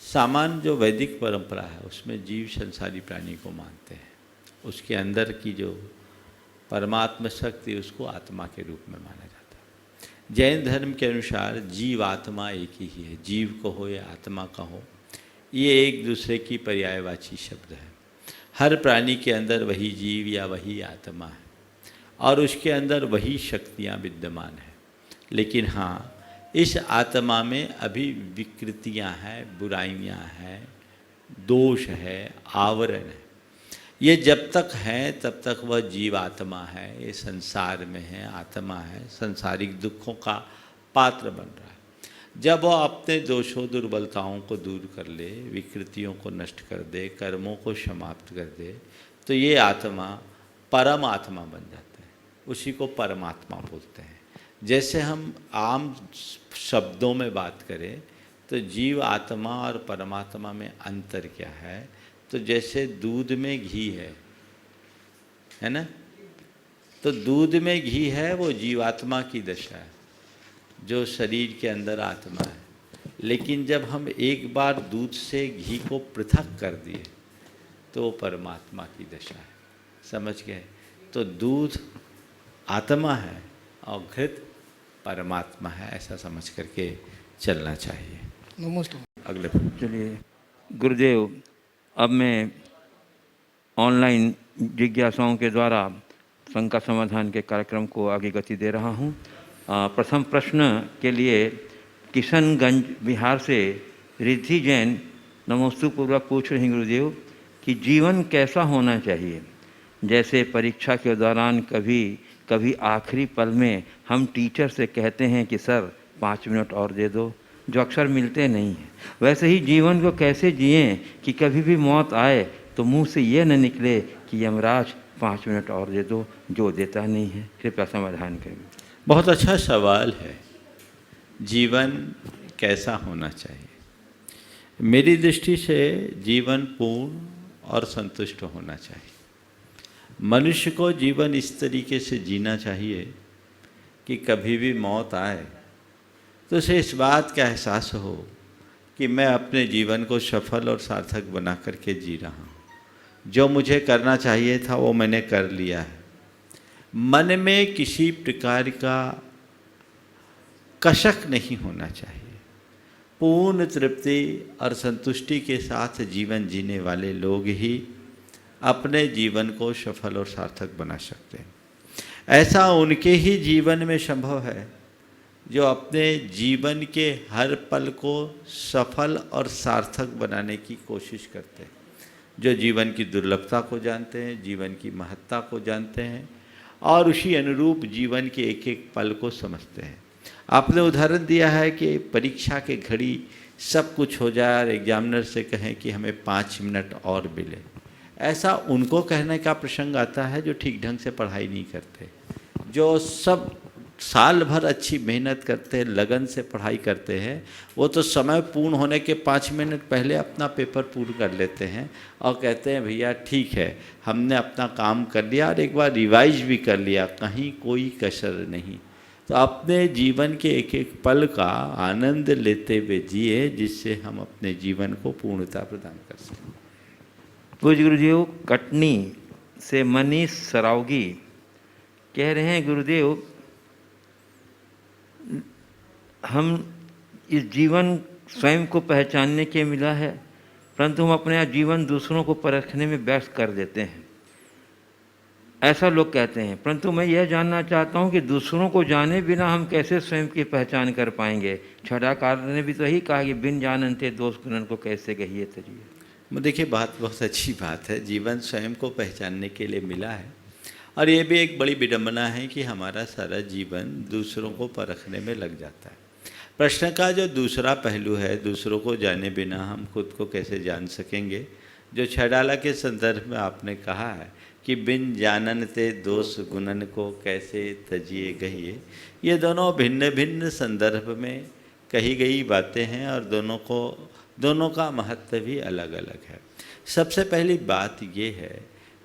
सामान्य जो वैदिक परंपरा है उसमें जीव संसारी प्राणी को मानते हैं, उसके अंदर की जो परमात्मा शक्ति उसको आत्मा के रूप में माना जाता है। जैन धर्म के अनुसार जीव आत्मा एक ही है, जीव को हो या आत्मा का हो, ये एक दूसरे की पर्यायवाची शब्द है। हर प्राणी के अंदर वही जीव या वही आत्मा है और उसके अंदर वही शक्तियाँ विद्यमान हैं। लेकिन हाँ, इस आत्मा में अभी विकृतियाँ हैं, बुराइयाँ हैं, दोष है, आवरण है। ये जब तक हैं तब तक वह जीव आत्मा है, ये संसार में है, आत्मा है, संसारिक दुखों का पात्र बन रहा है। जब वह अपने दोषों दुर्बलताओं को दूर कर ले, विकृतियों को नष्ट कर दे, कर्मों को समाप्त कर दे, तो ये आत्मा परम आत्मा बन जाता है। उसी को परमात्मा बोलते हैं। जैसे हम आम शब्दों में बात करें तो जीव आत्मा और परमात्मा में अंतर क्या है, तो जैसे दूध में घी है ना, तो दूध में घी है वो जीवात्मा की दशा है, जो शरीर के अंदर आत्मा है। लेकिन जब हम एक बार दूध से घी को पृथक कर दिए तो परमात्मा की दशा है। समझ गए? तो दूध आत्मा है और घृत परमात्मा है, ऐसा समझ करके चलना चाहिए। नमस्ते। अगले चलिए गुरुदेव, अब मैं ऑनलाइन जिज्ञासाओं के द्वारा शंका समाधान के कार्यक्रम को आगे गति दे रहा हूँ। प्रथम प्रश्न के लिए किशनगंज बिहार से रिद्धि जैन नमोस्तुपूर्वक पूछ रही गुरुदेव कि जीवन कैसा होना चाहिए। जैसे परीक्षा के दौरान कभी आखिरी पल में हम टीचर से कहते हैं कि सर 5 मिनट और दे दो, जो अक्सर मिलते नहीं हैं। वैसे ही जीवन को कैसे जिएं कि कभी भी मौत आए तो मुंह से ये न निकले कि यमराज 5 मिनट और दे दो, जो देता नहीं है। कृपया समाधान करें। बहुत अच्छा सवाल है, जीवन कैसा होना चाहिए। मेरी दृष्टि से जीवन पूर्ण और संतुष्ट होना चाहिए। मनुष्य को जीवन इस तरीके से जीना चाहिए कि कभी भी मौत आए तो उसे इस बात का एहसास हो कि मैं अपने जीवन को सफल और सार्थक बना करके जी रहा हूँ। जो मुझे करना चाहिए था वो मैंने कर लिया है। मन में किसी प्रकार का कसक नहीं होना चाहिए। पूर्ण तृप्ति और संतुष्टि के साथ जीवन जीने वाले लोग ही अपने जीवन को सफल और सार्थक बना सकते हैं। ऐसा उनके ही जीवन में संभव है जो अपने जीवन के हर पल को सफल और सार्थक बनाने की कोशिश करते हैं, जो जीवन की दुर्लभता को जानते हैं, जीवन की महत्ता को जानते हैं और उसी अनुरूप जीवन के एक एक पल को समझते हैं। आपने उदाहरण दिया है कि परीक्षा के घड़ी सब कुछ हो जाए और एग्जामिनर से कहें कि हमें 5 मिनट और मिले। ऐसा उनको कहने का प्रसंग आता है जो ठीक ढंग से पढ़ाई नहीं करते। जो सब साल भर अच्छी मेहनत करते हैं, लगन से पढ़ाई करते हैं, वो तो समय पूर्ण होने के 5 मिनट पहले अपना पेपर पूर्ण कर लेते हैं और कहते हैं भैया ठीक है, हमने अपना काम कर लिया और एक बार रिवाइज भी कर लिया, कहीं कोई कसर नहीं। तो अपने जीवन के एक एक पल का आनंद लेते हुए जिए, जिससे हम अपने जीवन को पूर्णता प्रदान कर सकें। पूज्य गुरुदेव, कटनी से मनीष सरावगी कह रहे हैं, गुरुदेव हम इस जीवन स्वयं को पहचानने के मिला है, परंतु हम अपने जीवन दूसरों को परखने में व्यस्त कर देते हैं, ऐसा लोग कहते हैं। परंतु मैं यह जानना चाहता हूं कि दूसरों को जाने बिना हम कैसे स्वयं की पहचान कर पाएंगे। छठाकार ने भी तो यही कहा कि बिन जानते दोष गुणन को कैसे कहिए तजिए। देखिए, बात बहुत अच्छी बात है। जीवन स्वयं को पहचानने के लिए मिला है और ये भी एक बड़ी विडंबना है कि हमारा सारा जीवन दूसरों को परखने में लग जाता है। प्रश्न का जो दूसरा पहलू है, दूसरों को जाने बिना हम खुद को कैसे जान सकेंगे, जो छडाला के संदर्भ में आपने कहा है कि बिन जाननते दोष गुणन को कैसे तजिए गहिए, ये दोनों भिन्न भिन्न संदर्भ में कही गई बातें हैं और दोनों का महत्व भी अलग अलग है। सबसे पहली बात ये है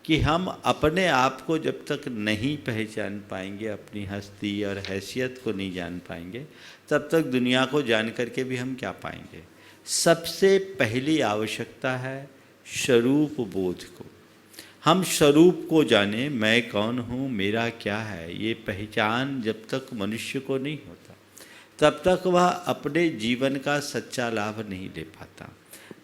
कि हम अपने आप को जब तक नहीं पहचान पाएंगे, अपनी हस्ती और हैसियत को नहीं जान पाएंगे, तब तक दुनिया को जान करके भी हम क्या पाएंगे। सबसे पहली आवश्यकता है स्वरूप बोध को। हम स्वरूप को जाने, मैं कौन हूँ, मेरा क्या है, ये पहचान जब तक मनुष्य को नहीं होता, तब तक वह अपने जीवन का सच्चा लाभ नहीं ले पाता।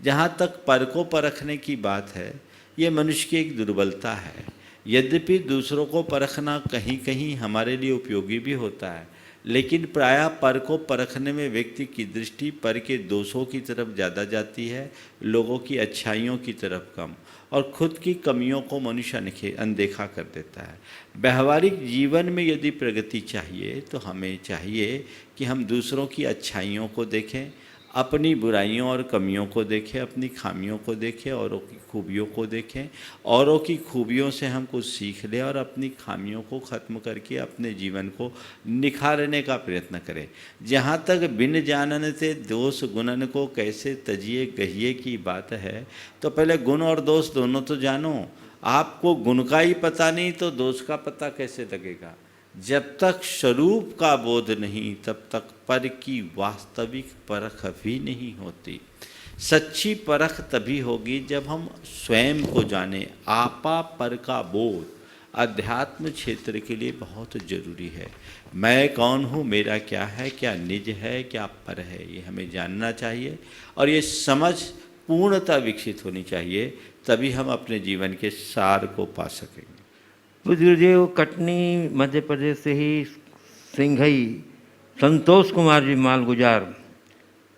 जहाँ तक पर को परखने की बात है, ये मनुष्य की एक दुर्बलता है। यद्यपि दूसरों को परखना कहीं कहीं हमारे लिए उपयोगी भी होता है, लेकिन प्रायः पर को परखने में व्यक्ति की दृष्टि पर के दोषों की तरफ ज़्यादा जाती है, लोगों की अच्छाइयों की तरफ कम, और खुद की कमियों को मनुष्य अनदेखा कर देता है। व्यवहारिक जीवन में यदि प्रगति चाहिए तो हमें चाहिए कि हम दूसरों की अच्छाइयों को देखें, अपनी बुराइयों और कमियों को देखें, अपनी खामियों को देखें, औरों की खूबियों को देखें, औरों की खूबियों से हम कुछ सीख लें और अपनी खामियों को ख़त्म करके अपने जीवन को निखारने का प्रयत्न करें। जहाँ तक बिन जाननते दोष गुणन को कैसे तजिए गहिए की बात है, तो पहले गुण और दोष दोनों तो जानो। आपको गुण का ही पता नहीं तो दोष का पता कैसे लगेगा। जब तक स्वरूप का बोध नहीं, तब तक पर की वास्तविक परख भी नहीं होती। सच्ची परख तभी होगी जब हम स्वयं को जाने। आपा पर का बोध अध्यात्म क्षेत्र के लिए बहुत जरूरी है। मैं कौन हूँ, मेरा क्या है, क्या निज है, क्या पर है, ये हमें जानना चाहिए और ये समझ पूर्णतः विकसित होनी चाहिए, तभी हम अपने जीवन के सार को पा सकेंगे। गुरुदेव, कटनी मध्य प्रदेश से ही सिंघई संतोष कुमार जी मालगुजार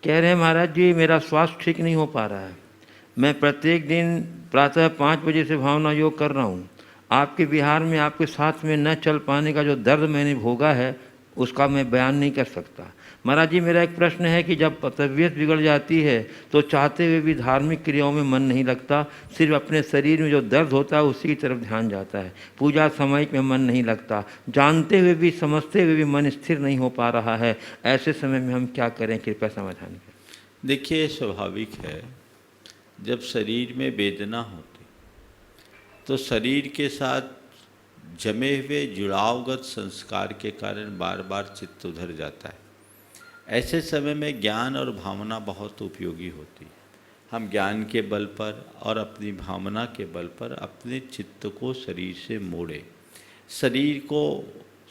कह रहे हैं, महाराज जी मेरा स्वास्थ्य ठीक नहीं हो पा रहा है। मैं प्रत्येक दिन प्रातः 5 बजे से भावना योग कर रहा हूँ। आपके बिहार में आपके साथ में न चल पाने का जो दर्द मैंने भोगा है, उसका मैं बयान नहीं कर सकता। महाराज जी, मेरा एक प्रश्न है कि जब तबीयत बिगड़ जाती है तो चाहते हुए भी धार्मिक क्रियाओं में मन नहीं लगता, सिर्फ अपने शरीर में जो दर्द होता है उसी की तरफ ध्यान जाता है। पूजा सामयिक में मन नहीं लगता, जानते हुए भी समझते हुए भी मन स्थिर नहीं हो पा रहा है। ऐसे समय में हम क्या करें, कृपया समाधान करें। देखिए, स्वाभाविक है जब शरीर में वेदना होती तो शरीर के साथ जमे हुए जुड़ावगत संस्कार के कारण बार बार चित्त उधर जाता है। ऐसे समय में ज्ञान और भावना बहुत उपयोगी होती है। हम ज्ञान के बल पर और अपनी भावना के बल पर अपने चित्त को शरीर से मोड़ें।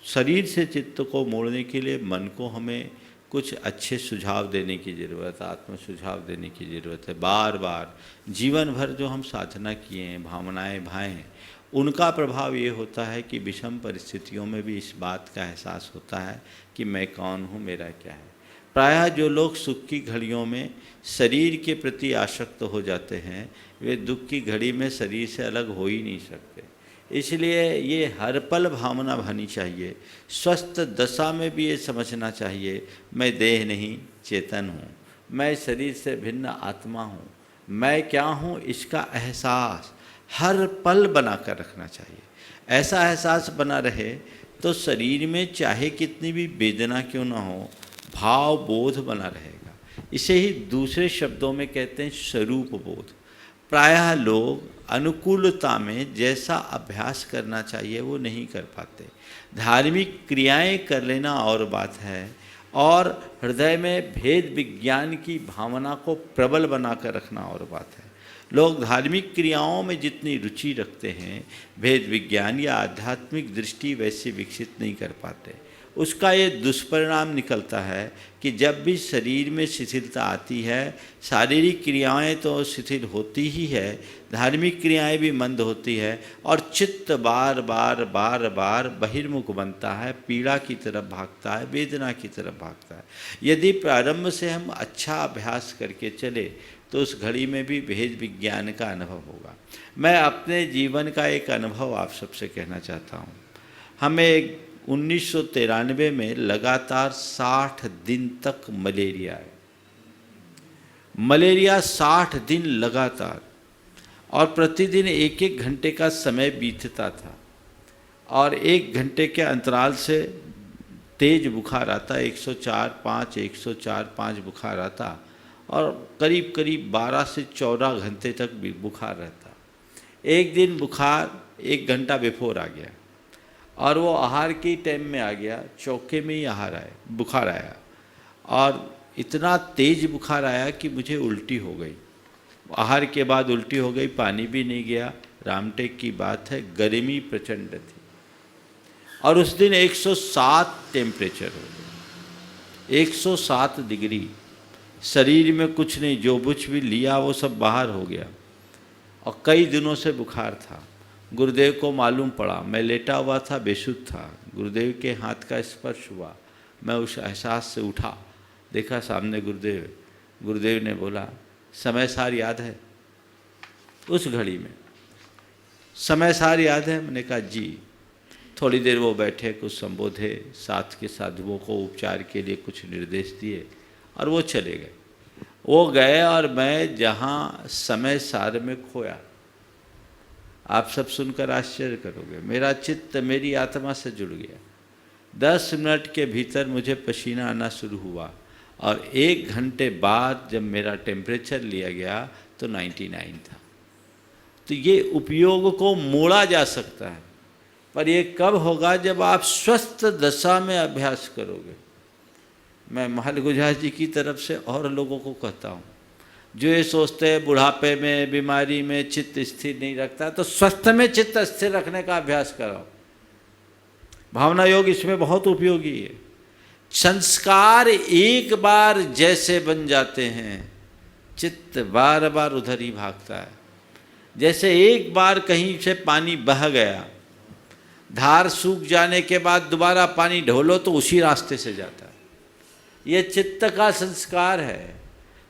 शरीर से चित्त को मोड़ने के लिए मन को हमें कुछ अच्छे सुझाव देने की ज़रूरत है, आत्म सुझाव देने की ज़रूरत है। बार बार जीवन भर जो हम साधना किए हैं, भावनाएं भाएँ हैं, उनका प्रभाव ये होता है कि विषम परिस्थितियों में भी इस बात का एहसास होता है कि मैं कौन हूँ, मेरा क्या है। प्रायः जो लोग सुख की घड़ियों में शरीर के प्रति आसक्त हो जाते हैं, वे दुख की घड़ी में शरीर से अलग हो ही नहीं सकते। इसलिए ये हर पल भावना भानी चाहिए। स्वस्थ दशा में भी ये समझना चाहिए, मैं देह नहीं चेतन हूँ, मैं शरीर से भिन्न आत्मा हूँ, मैं क्या हूँ, इसका एहसास हर पल बना कर रखना चाहिए। ऐसा एहसास बना रहे तो शरीर में चाहे कितनी भी वेदना क्यों ना हो, भाव बोध बना रहेगा। इसे ही दूसरे शब्दों में कहते हैं स्वरूप बोध। प्रायः लोग अनुकूलता में जैसा अभ्यास करना चाहिए वो नहीं कर पाते। धार्मिक क्रियाएं कर लेना और बात है, और हृदय में भेद विज्ञान की भावना को प्रबल बनाकर रखना और बात है। लोग धार्मिक क्रियाओं में जितनी रुचि रखते हैं, भेद विज्ञान या आध्यात्मिक दृष्टि वैसे विकसित नहीं कर पाते। उसका ये दुष्परिणाम निकलता है कि जब भी शरीर में शिथिलता आती है, शारीरिक क्रियाएं तो शिथिल होती ही है, धार्मिक क्रियाएं भी मंद होती है, और चित्त बार बार बार बार बहिर्मुख बनता है, पीड़ा की तरफ भागता है, वेदना की तरफ भागता है। यदि प्रारंभ से हम अच्छा अभ्यास करके चले तो उस घड़ी में भी भेद विज्ञान का अनुभव होगा। मैं अपने जीवन का एक अनुभव आप सबसे कहना चाहता हूँ। हमें 1993 में लगातार 60 दिन तक मलेरिया है। मलेरिया 60 दिन लगातार, और प्रतिदिन 1-1 घंटे का समय बीतता था, और 1 घंटे के अंतराल से तेज बुखार आता, 104-5 104-5 बुखार आता, और करीब करीब 12 से 14 घंटे तक भी बुखार रहता। एक दिन बुखार 1 घंटा बिफोर आ गया, और वो आहार के टाइम में आ गया, चौके में ही बुखार आया, और इतना तेज बुखार आया कि मुझे उल्टी हो गई। आहार के बाद उल्टी हो गई, पानी भी नहीं गया। रामटेक की बात है, गर्मी प्रचंड थी, और उस दिन 107 टेम्परेचर हो गया, 107 डिग्री। शरीर में कुछ नहीं, जो कुछ भी लिया वो सब बाहर हो गया, और कई दिनों से बुखार था। गुरुदेव को मालूम पड़ा, मैं लेटा हुआ था, बेसुध था, गुरुदेव के हाथ का स्पर्श हुआ, मैं उस एहसास से उठा, देखा सामने गुरुदेव। गुरुदेव ने बोला, समय सार याद है? उस घड़ी में समय सार याद है? मैंने कहा जी। थोड़ी देर वो बैठे, कुछ संबोधे, साथ के साधुओं को उपचार के लिए कुछ निर्देश दिए, और वो चले गए। वो गए, और मैं जहाँ समय सार में खोया, आप सब सुनकर आश्चर्य करोगे, मेरा चित्त मेरी आत्मा से जुड़ गया। 10 मिनट के भीतर मुझे पसीना आना शुरू हुआ, और 1 घंटे बाद जब मेरा टेम्परेचर लिया गया तो 99 था। तो ये उपयोग को मोड़ा जा सकता है, पर ये कब होगा? जब आप स्वस्थ दशा में अभ्यास करोगे। मैं महल गुजर जी की तरफ से और लोगों को कहता हूँ, जो ये सोचते हैं बुढ़ापे में, बीमारी में चित्त स्थिर नहीं रखता, तो स्वस्थ में चित्त स्थिर रखने का अभ्यास कराओ। भावना योग इसमें बहुत उपयोगी है। संस्कार एक बार जैसे बन जाते हैं, चित्त बार बार उधर ही भागता है। जैसे एक बार कहीं से पानी बह गया, धार सूख जाने के बाद दोबारा पानी ढोलो तो उसी रास्ते से जाता है। ये चित्त का संस्कार है,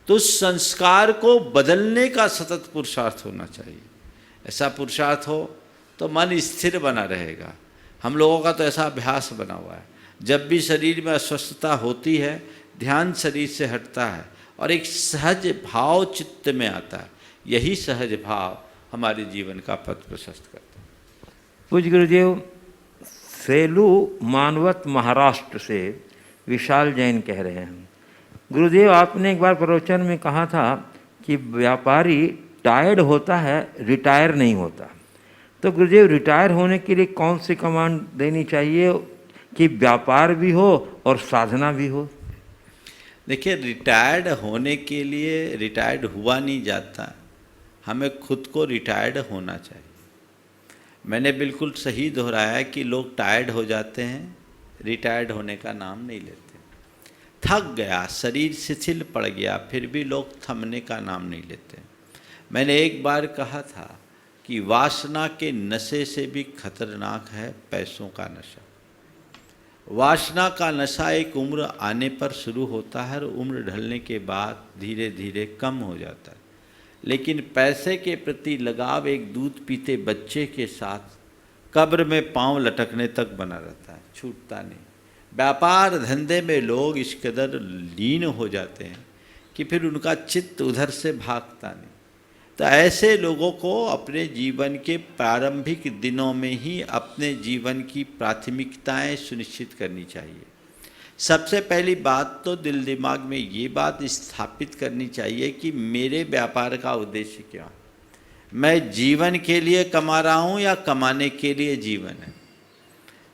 तो उस संस्कार को बदलने का सतत पुरुषार्थ होना चाहिए। ऐसा पुरुषार्थ हो तो मन स्थिर बना रहेगा। हम लोगों का तो ऐसा अभ्यास बना हुआ है, जब भी शरीर में अस्वस्थता होती है, ध्यान शरीर से हटता है और एक सहज भाव चित्त में आता है। यही सहज भाव हमारे जीवन का पथ प्रशस्त करता है। पूज्य गुरुदेव, सेलू मानवत महाराष्ट्र से विशाल जैन कह रहे हैं, गुरुदेव आपने एक बार प्रवचन में कहा था कि व्यापारी टायर्ड होता है, रिटायर नहीं होता। तो गुरुदेव, रिटायर होने के लिए कौन सी कमांड देनी चाहिए कि व्यापार भी हो और साधना भी हो? देखिए, रिटायर्ड होने के लिए रिटायर्ड हुआ नहीं जाता, हमें खुद को रिटायर्ड होना चाहिए। मैंने बिल्कुल सही दोहराया कि लोग टायर्ड हो जाते हैं, रिटायर्ड होने का नाम नहीं लेते। थक गया, शरीर शिथिल पड़ गया, फिर भी लोग थमने का नाम नहीं लेते। मैंने एक बार कहा था कि वासना के नशे से भी खतरनाक है पैसों का नशा। वासना का नशा एक उम्र आने पर शुरू होता है और उम्र ढलने के बाद धीरे धीरे कम हो जाता है। लेकिन पैसे के प्रति लगाव एक दूध पीते बच्चे के साथ कब्र में पांव लटकने तक बना रहता है, छूटता नहीं। व्यापार धंधे में लोग इस कदर लीन हो जाते हैं कि फिर उनका चित्त उधर से भागता नहीं। तो ऐसे लोगों को अपने जीवन के प्रारंभिक दिनों में ही अपने जीवन की प्राथमिकताएं सुनिश्चित करनी चाहिए। सबसे पहली बात तो दिल दिमाग में ये बात स्थापित करनी चाहिए कि मेरे व्यापार का उद्देश्य क्या है। मैं जीवन के लिए कमा रहा हूँ या कमाने के लिए जीवन है,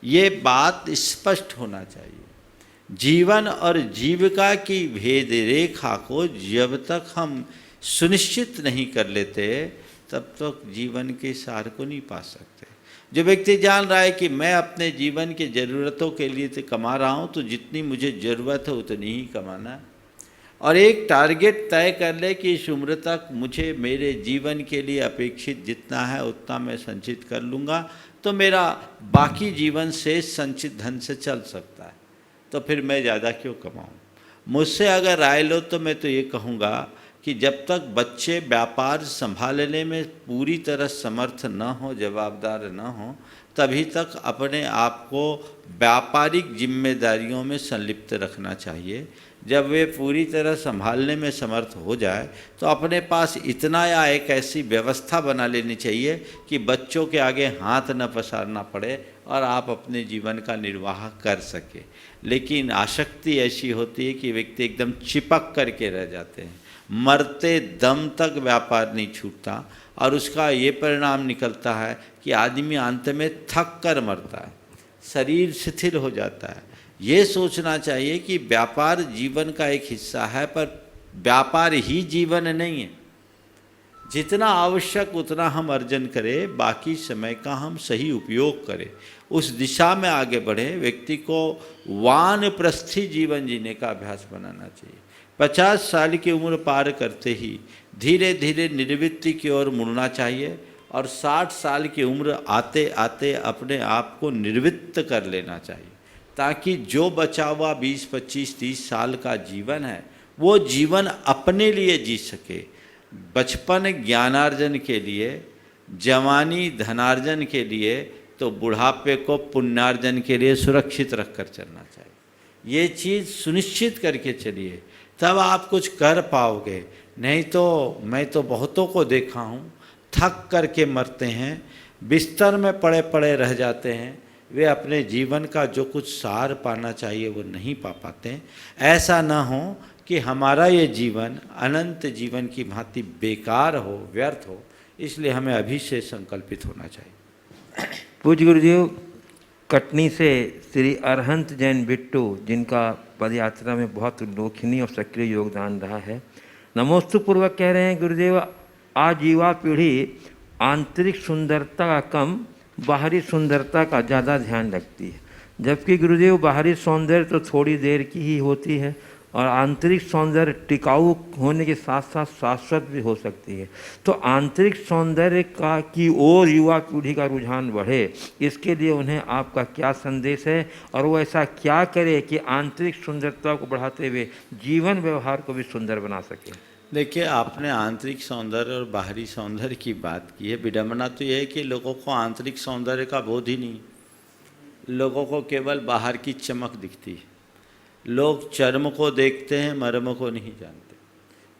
ये बात स्पष्ट होना चाहिए। जीवन और जीविका की भेद रेखा को जब तक हम सुनिश्चित नहीं कर लेते तब तक जीवन के सार को नहीं पा सकते। जो व्यक्ति जान रहा है कि मैं अपने जीवन की ज़रूरतों के लिए तो कमा रहा हूँ, तो जितनी मुझे ज़रूरत है उतनी ही कमाना है, और एक टारगेट तय कर ले कि इस उम्र तक मुझे मेरे जीवन के लिए अपेक्षित जितना है उतना मैं संचित कर लूँगा, तो मेरा बाकी जीवन से संचित धन से चल सकता है, तो फिर मैं ज़्यादा क्यों कमाऊँ। मुझसे अगर राय लो तो मैं तो ये कहूँगा कि जब तक बच्चे व्यापार संभालने में पूरी तरह समर्थ न हो, जवाबदार न हो, तभी तक अपने आप को व्यापारिक जिम्मेदारियों में संलिप्त रखना चाहिए। जब वे पूरी तरह संभालने में समर्थ हो जाए तो अपने पास इतना या एक ऐसी व्यवस्था बना लेनी चाहिए कि बच्चों के आगे हाथ न पसारना पड़े और आप अपने जीवन का निर्वाह कर सके। लेकिन आसक्ति ऐसी होती है कि व्यक्ति एकदम चिपक करके रह जाते हैं, मरते दम तक व्यापार नहीं छूटता, और उसका ये परिणाम निकलता है कि आदमी अंत में थक कर मरता है, शरीर शिथिल हो जाता है। ये सोचना चाहिए कि व्यापार जीवन का एक हिस्सा है, पर व्यापार ही जीवन नहीं है। जितना आवश्यक उतना हम अर्जन करें, बाकी समय का हम सही उपयोग करें, उस दिशा में आगे बढ़े। व्यक्ति को वानप्रस्थी जीवन जीने का अभ्यास बनाना चाहिए। 50 साल की उम्र पार करते ही धीरे धीरे निर्वृत्ति की ओर मुड़ना चाहिए, और 60 साल की उम्र आते आते अपने आप को निवृत्त कर लेना चाहिए, ताकि जो बचा हुआ 20, 25, 30 साल का जीवन है वो जीवन अपने लिए जी सके। बचपन ज्ञानार्जन के लिए, जवानी धनार्जन के लिए, तो बुढ़ापे को पुण्यार्जन के लिए सुरक्षित रख कर चलना चाहिए। ये चीज़ सुनिश्चित करके चलिए, तब आप कुछ कर पाओगे। नहीं तो मैं तो बहुतों को देखा हूँ, थक करके मरते हैं, बिस्तर में पड़े पड़े रह जाते हैं, वे अपने जीवन का जो कुछ सार पाना चाहिए वो नहीं पा पाते। ऐसा न हो कि हमारा ये जीवन अनंत जीवन की भांति बेकार हो, व्यर्थ हो। इसलिए हमें अभी से संकल्पित होना चाहिए। पूज्य गुरुदेव, कटनी से श्री अरहंत जैन बिट्टू, जिनका पदयात्रा में बहुत उल्लेखनीय और सक्रिय योगदान रहा है, नमोस्तु पूर्वक कह रहे हैं, गुरुदेव आज युवा पीढ़ी आंतरिक सुंदरता का कम, बाहरी सुंदरता का ज़्यादा ध्यान रखती है, जबकि गुरुदेव बाहरी सौंदर्य तो थोड़ी देर की ही होती है और आंतरिक सौंदर्य टिकाऊ होने के साथ साथ शाश्वत भी हो सकती है। तो आंतरिक सौंदर्य का की ओर युवा पीढ़ी का रुझान बढ़े, इसके लिए उन्हें आपका क्या संदेश है, और वो ऐसा क्या करे कि आंतरिक सुंदरता को बढ़ाते हुए जीवन व्यवहार को भी सुंदर बना सके। देखिए, आपने आंतरिक सौंदर्य और बाहरी सौंदर्य की बात की है। विडंबना तो यह है कि लोगों को आंतरिक सौंदर्य का बोध ही नहीं, लोगों को केवल बाहर की चमक दिखती है। लोग चर्म को देखते हैं, मर्म को नहीं जानते।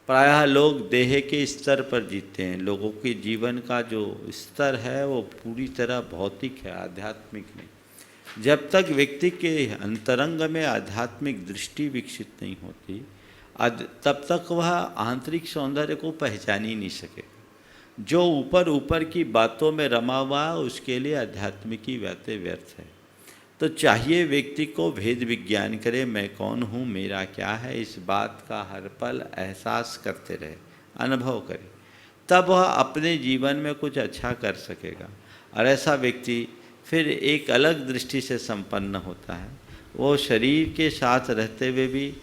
प्रायः लोग देह के स्तर पर जीते हैं। लोगों के जीवन का जो स्तर है वो पूरी तरह भौतिक है, आध्यात्मिक नहीं। जब तक व्यक्ति के अंतरंग में आध्यात्मिक दृष्टि विकसित नहीं होती, तब तक वह आंतरिक सौंदर्य को पहचान ही नहीं सकेगा। जो ऊपर ऊपर की बातों में रमा हुआ उसके लिए आध्यात्मिकी बातें व्यर्थ है। तो चाहिए व्यक्ति को भेद विज्ञान करे, मैं कौन हूँ, मेरा क्या है, इस बात का हर पल एहसास करते रहे, अनुभव करे, तब वह अपने जीवन में कुछ अच्छा कर सकेगा। और ऐसा व्यक्ति फिर एक अलग दृष्टि से संपन्न होता है। वो शरीर के साथ रहते हुए भी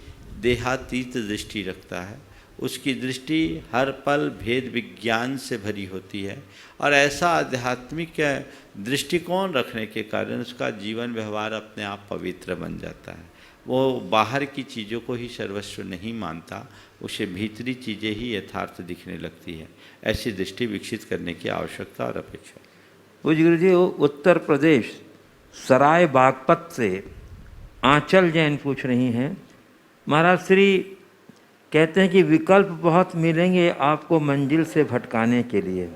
देहातीत दृष्टि रखता है। उसकी दृष्टि हर पल भेद विज्ञान से भरी होती है, और ऐसा आध्यात्मिक दृष्टिकोण रखने के कारण उसका जीवन व्यवहार अपने आप पवित्र बन जाता है। वो बाहर की चीज़ों को ही सर्वस्व नहीं मानता, उसे भीतरी चीज़ें ही यथार्थ दिखने लगती है। ऐसी दृष्टि विकसित करने की आवश्यकता और अपेक्षा। पूज्य गुरु जी, उत्तर प्रदेश सराय बागपत से आंचल जैन पूछ रही हैं, महाराज श्री कहते हैं कि विकल्प बहुत मिलेंगे आपको मंजिल से भटकाने के लिए,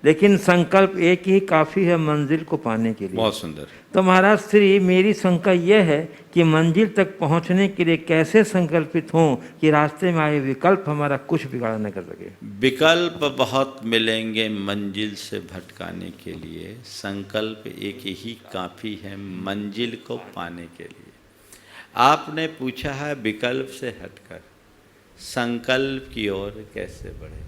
लेकिन संकल्प एक ही काफ़ी है मंजिल को पाने के लिए। बहुत सुंदर। तो महाराज श्री, मेरी शंका यह है कि मंजिल तक पहुंचने के लिए कैसे संकल्पित हों कि रास्ते में आए विकल्प हमारा कुछ बिगाड़ न कर सके। विकल्प बहुत मिलेंगे मंजिल से भटकाने के लिए, संकल्प एक ही काफ़ी है मंजिल को पाने के लिए। आपने पूछा है विकल्प से हटकर संकल्प की ओर कैसे बढ़े।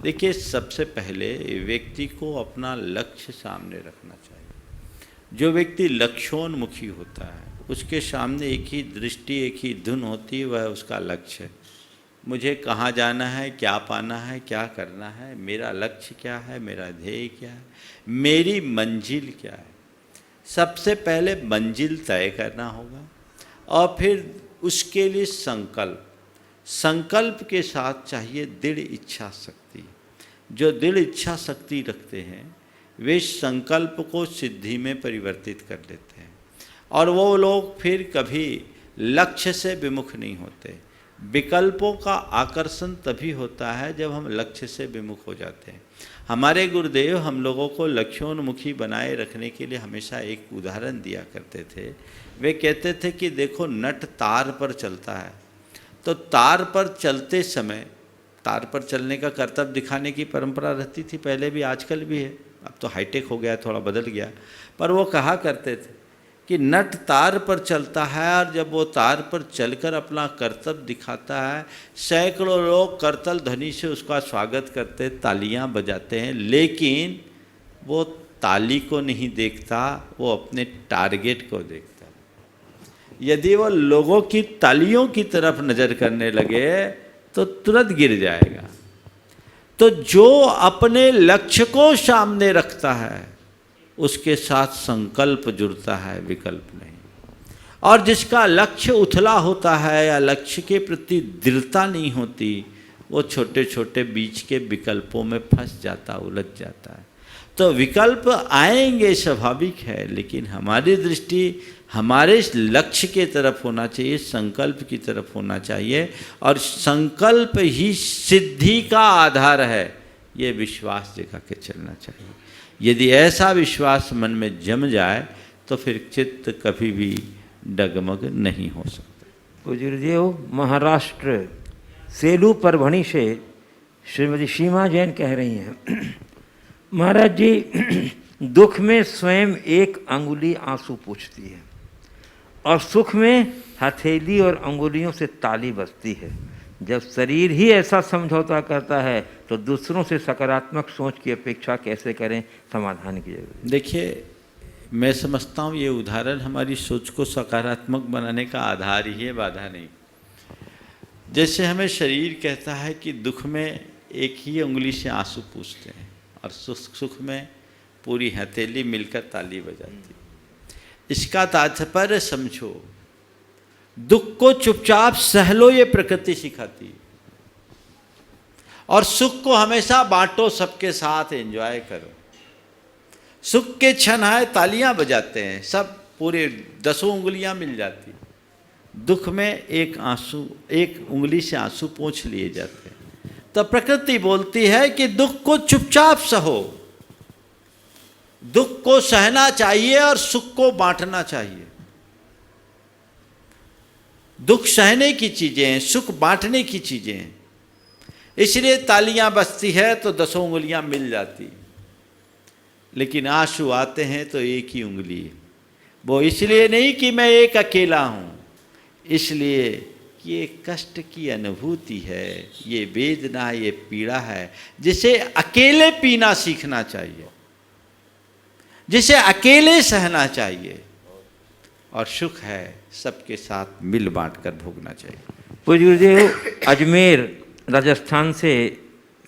देखिए, सबसे पहले व्यक्ति को अपना लक्ष्य सामने रखना चाहिए। जो व्यक्ति लक्ष्योन्मुखी होता है उसके सामने एक ही दृष्टि, एक ही धुन होती है, वह उसका लक्ष्य है। मुझे कहाँ जाना है, क्या पाना है, क्या करना है, मेरा लक्ष्य क्या है, मेरा ध्येय क्या है, मेरी मंजिल क्या है। सबसे पहले मंजिल तय करना होगा और फिर उसके लिए संकल्प के साथ चाहिए दृढ़ इच्छा शक्ति। जो दृढ़ इच्छा शक्ति रखते हैं वे संकल्प को सिद्धि में परिवर्तित कर लेते हैं और वो लोग फिर कभी लक्ष्य से विमुख नहीं होते। विकल्पों का आकर्षण तभी होता है जब हम लक्ष्य से विमुख हो जाते हैं। हमारे गुरुदेव हम लोगों को लक्ष्योन्मुखी बनाए रखने के लिए हमेशा एक उदाहरण दिया करते थे। वे कहते थे कि देखो, नट तार पर चलता है, तो तार पर चलते समय तार पर चलने का कर्तव्य दिखाने की परंपरा रहती थी, पहले भी, आजकल भी है, अब तो हाईटेक हो गया, थोड़ा बदल गया। पर वो कहा करते थे कि नट तार पर चलता है और जब वो तार पर चलकर अपना कर्तव्य दिखाता है, सैकड़ों लोग करतल ध्वनि से उसका स्वागत करते, तालियां बजाते हैं, लेकिन वो ताली को नहीं देखता, वो अपने टारगेट को देखता। यदि वो लोगों की तालियों की तरफ नज़र करने लगे तो तुरंत गिर जाएगा। तो जो अपने लक्ष्य को सामने रखता है उसके साथ संकल्प जुड़ता है, विकल्प नहीं। और जिसका लक्ष्य उथला होता है या लक्ष्य के प्रति दृढ़ता नहीं होती, वो छोटे छोटे बीच के विकल्पों में फंस जाता, उलझ जाता है। तो विकल्प आएंगे, स्वाभाविक है, लेकिन हमारी दृष्टि हमारे लक्ष्य के तरफ होना चाहिए, संकल्प की तरफ होना चाहिए। और संकल्प ही सिद्धि का आधार है, ये विश्वास जगा के चलना चाहिए। यदि ऐसा विश्वास मन में जम जाए तो फिर चित्त कभी भी डगमग नहीं हो सकता। गुरुदेव, महाराष्ट्र सेलू परभणी से श्रीमती सीमा जैन कह रही हैं, महाराज जी, दुख में स्वयं एक अंगुली आंसू पूछती है और सुख में हथेली और अंगुलियों से ताली बजती है। जब शरीर ही ऐसा समझौता करता है तो दूसरों से सकारात्मक सोच की अपेक्षा कैसे करें, समाधान की जरूरत। देखिए, मैं समझता हूँ ये उदाहरण हमारी सोच को सकारात्मक बनाने का आधार ही है, बाधा नहीं। जैसे हमें शरीर कहता है कि दुख में एक ही उंगली से आंसू पूछते हैं और सुख में पूरी हथेली मिलकर ताली बजाती। इसका तात्पर्य समझो, दुख को चुपचाप सह लो, ये प्रकृति सिखाती है, और सुख को हमेशा बांटो, सबके साथ एंजॉय करो। सुख के क्षण आए तालियां बजाते हैं, सब पूरे 10 उंगलियां मिल जाती। दुख में एक उंगली से आंसू पोंछ लिए जाते हैं। तो प्रकृति बोलती है कि दुख को चुपचाप सहो, दुख को सहना चाहिए और सुख को बांटना चाहिए। दुख सहने की चीजें हैं, सुख बांटने की चीजें हैं। इसलिए तालियां बजती है तो 10 उंगलियां मिल जाती, लेकिन आंसू आते हैं तो एक ही उंगली है। वो इसलिए नहीं कि मैं एक अकेला हूं, इसलिए कि ये कष्ट की अनुभूति है, ये वेदना, ये पीड़ा है, जिसे अकेले पीना सीखना चाहिए, जिसे अकेले सहना चाहिए। और सुख है सबके साथ मिल बांट कर भोगना चाहिए। पूज्य गुरुदेव, अजमेर राजस्थान से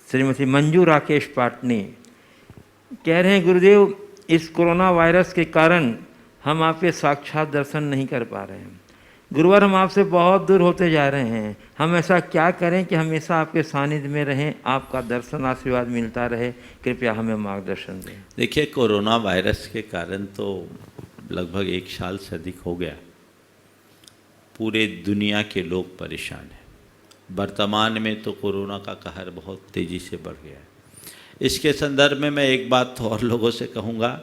श्रीमती मंजू राकेश पाटनी कह रहे हैं, गुरुदेव, इस कोरोना वायरस के कारण हम आपके साक्षात दर्शन नहीं कर पा रहे हैं। गुरुवर, हम आपसे बहुत दूर होते जा रहे हैं, हम ऐसा क्या करें कि हमेशा आपके सानिध्य में रहें, आपका दर्शन आशीर्वाद मिलता रहे, कृपया हमें मार्गदर्शन दें। देखिए, कोरोना वायरस के कारण तो लगभग 1 साल से अधिक हो गया, पूरे दुनिया के लोग परेशान हैं वर्तमान में तो कोरोना का कहर बहुत तेज़ी से बढ़ गया है। इसके संदर्भ में मैं एक बात तो और लोगों से कहूँगा,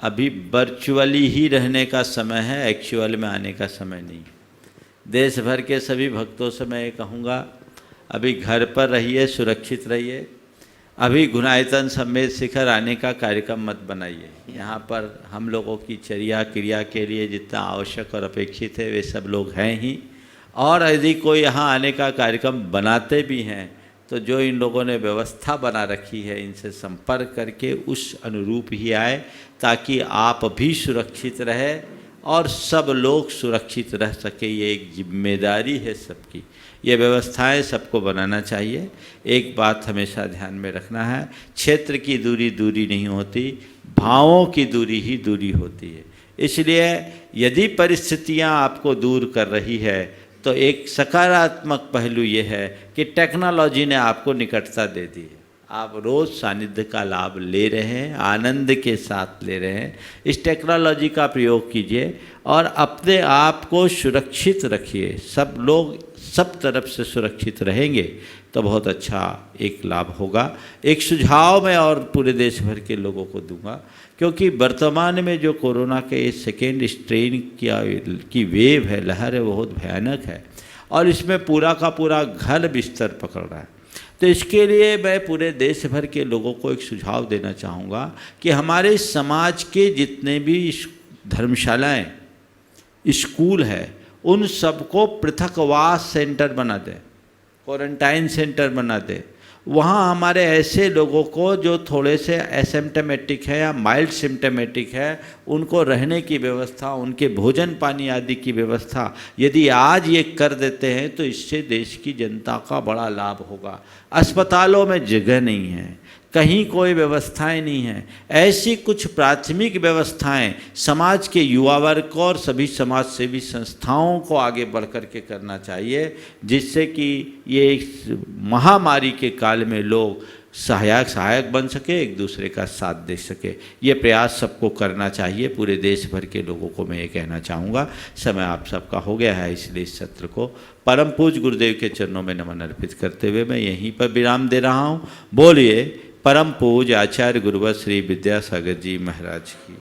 अभी वर्चुअली ही रहने का समय है, एक्चुअल में आने का समय नहीं। देश भर के सभी भक्तों से मैं ये कहूँगा, अभी घर पर रहिए, सुरक्षित रहिए। अभी गुणायतन सम्मेद शिखर आने का कार्यक्रम मत बनाइए। यहाँ पर हम लोगों की चर्या क्रिया के लिए जितना आवश्यक और अपेक्षित है वे सब लोग हैं ही, और यदि कोई यहाँ आने का कार्यक्रम बनाते भी हैं तो जो इन लोगों ने व्यवस्था बना रखी है इनसे संपर्क करके उस अनुरूप ही आए, ताकि आप भी सुरक्षित रहे और सब लोग सुरक्षित रह सके। ये एक जिम्मेदारी है सबकी, ये व्यवस्थाएं सबको बनाना चाहिए। एक बात हमेशा ध्यान में रखना है, क्षेत्र की दूरी दूरी नहीं होती, भावों की दूरी ही दूरी होती है। इसलिए यदि परिस्थितियां आपको दूर कर रही है तो एक सकारात्मक पहलू ये है कि टेक्नोलॉजी ने आपको निकटता दे दी है। आप रोज़ सानिध्य का लाभ ले रहे हैं, आनंद के साथ ले रहे हैं। इस टेक्नोलॉजी का प्रयोग कीजिए और अपने आप को सुरक्षित रखिए। सब लोग सब तरफ से सुरक्षित रहेंगे तो बहुत अच्छा एक लाभ होगा। एक सुझाव मैं और पूरे देश भर के लोगों को दूंगा, क्योंकि वर्तमान में जो कोरोना के सेकेंड स्ट्रेन की वेव है, लहर है, बहुत भयानक है और इसमें पूरा का पूरा घर बिस्तर पकड़ रहा है। तो इसके लिए मैं पूरे देश भर के लोगों को एक सुझाव देना चाहूँगा कि हमारे समाज के जितने भी धर्मशालाएं, स्कूल है, उन सबको पृथकवास सेंटर बना दें, क्वारंटाइन सेंटर बना दें। वहाँ हमारे ऐसे लोगों को जो थोड़े से एसिम्टोमेटिक है या माइल्ड सिम्टोमेटिक है, उनको रहने की व्यवस्था, उनके भोजन पानी आदि की व्यवस्था यदि आज ये कर देते हैं तो इससे देश की जनता का बड़ा लाभ होगा। अस्पतालों में जगह नहीं है, कहीं कोई व्यवस्थाएं नहीं हैं। ऐसी कुछ प्राथमिक व्यवस्थाएं समाज के युवा वर्ग को और सभी समाज सेवी संस्थाओं को आगे बढ़ कर के करना चाहिए, जिससे कि ये इस महामारी के काल में लोग सहायक बन सके, एक दूसरे का साथ दे सके। ये प्रयास सबको करना चाहिए। पूरे देश भर के लोगों को मैं ये कहना चाहूँगा। समय आप सबका हो गया है, इसलिए इस सत्र को परम पूज्य गुरुदेव के चरणों में नमन अर्पित करते हुए मैं यहीं पर विराम दे रहा हूँ। बोलिए परम पूज्य आचार्य गुरुवर श्री विद्यासागर जी महाराज की।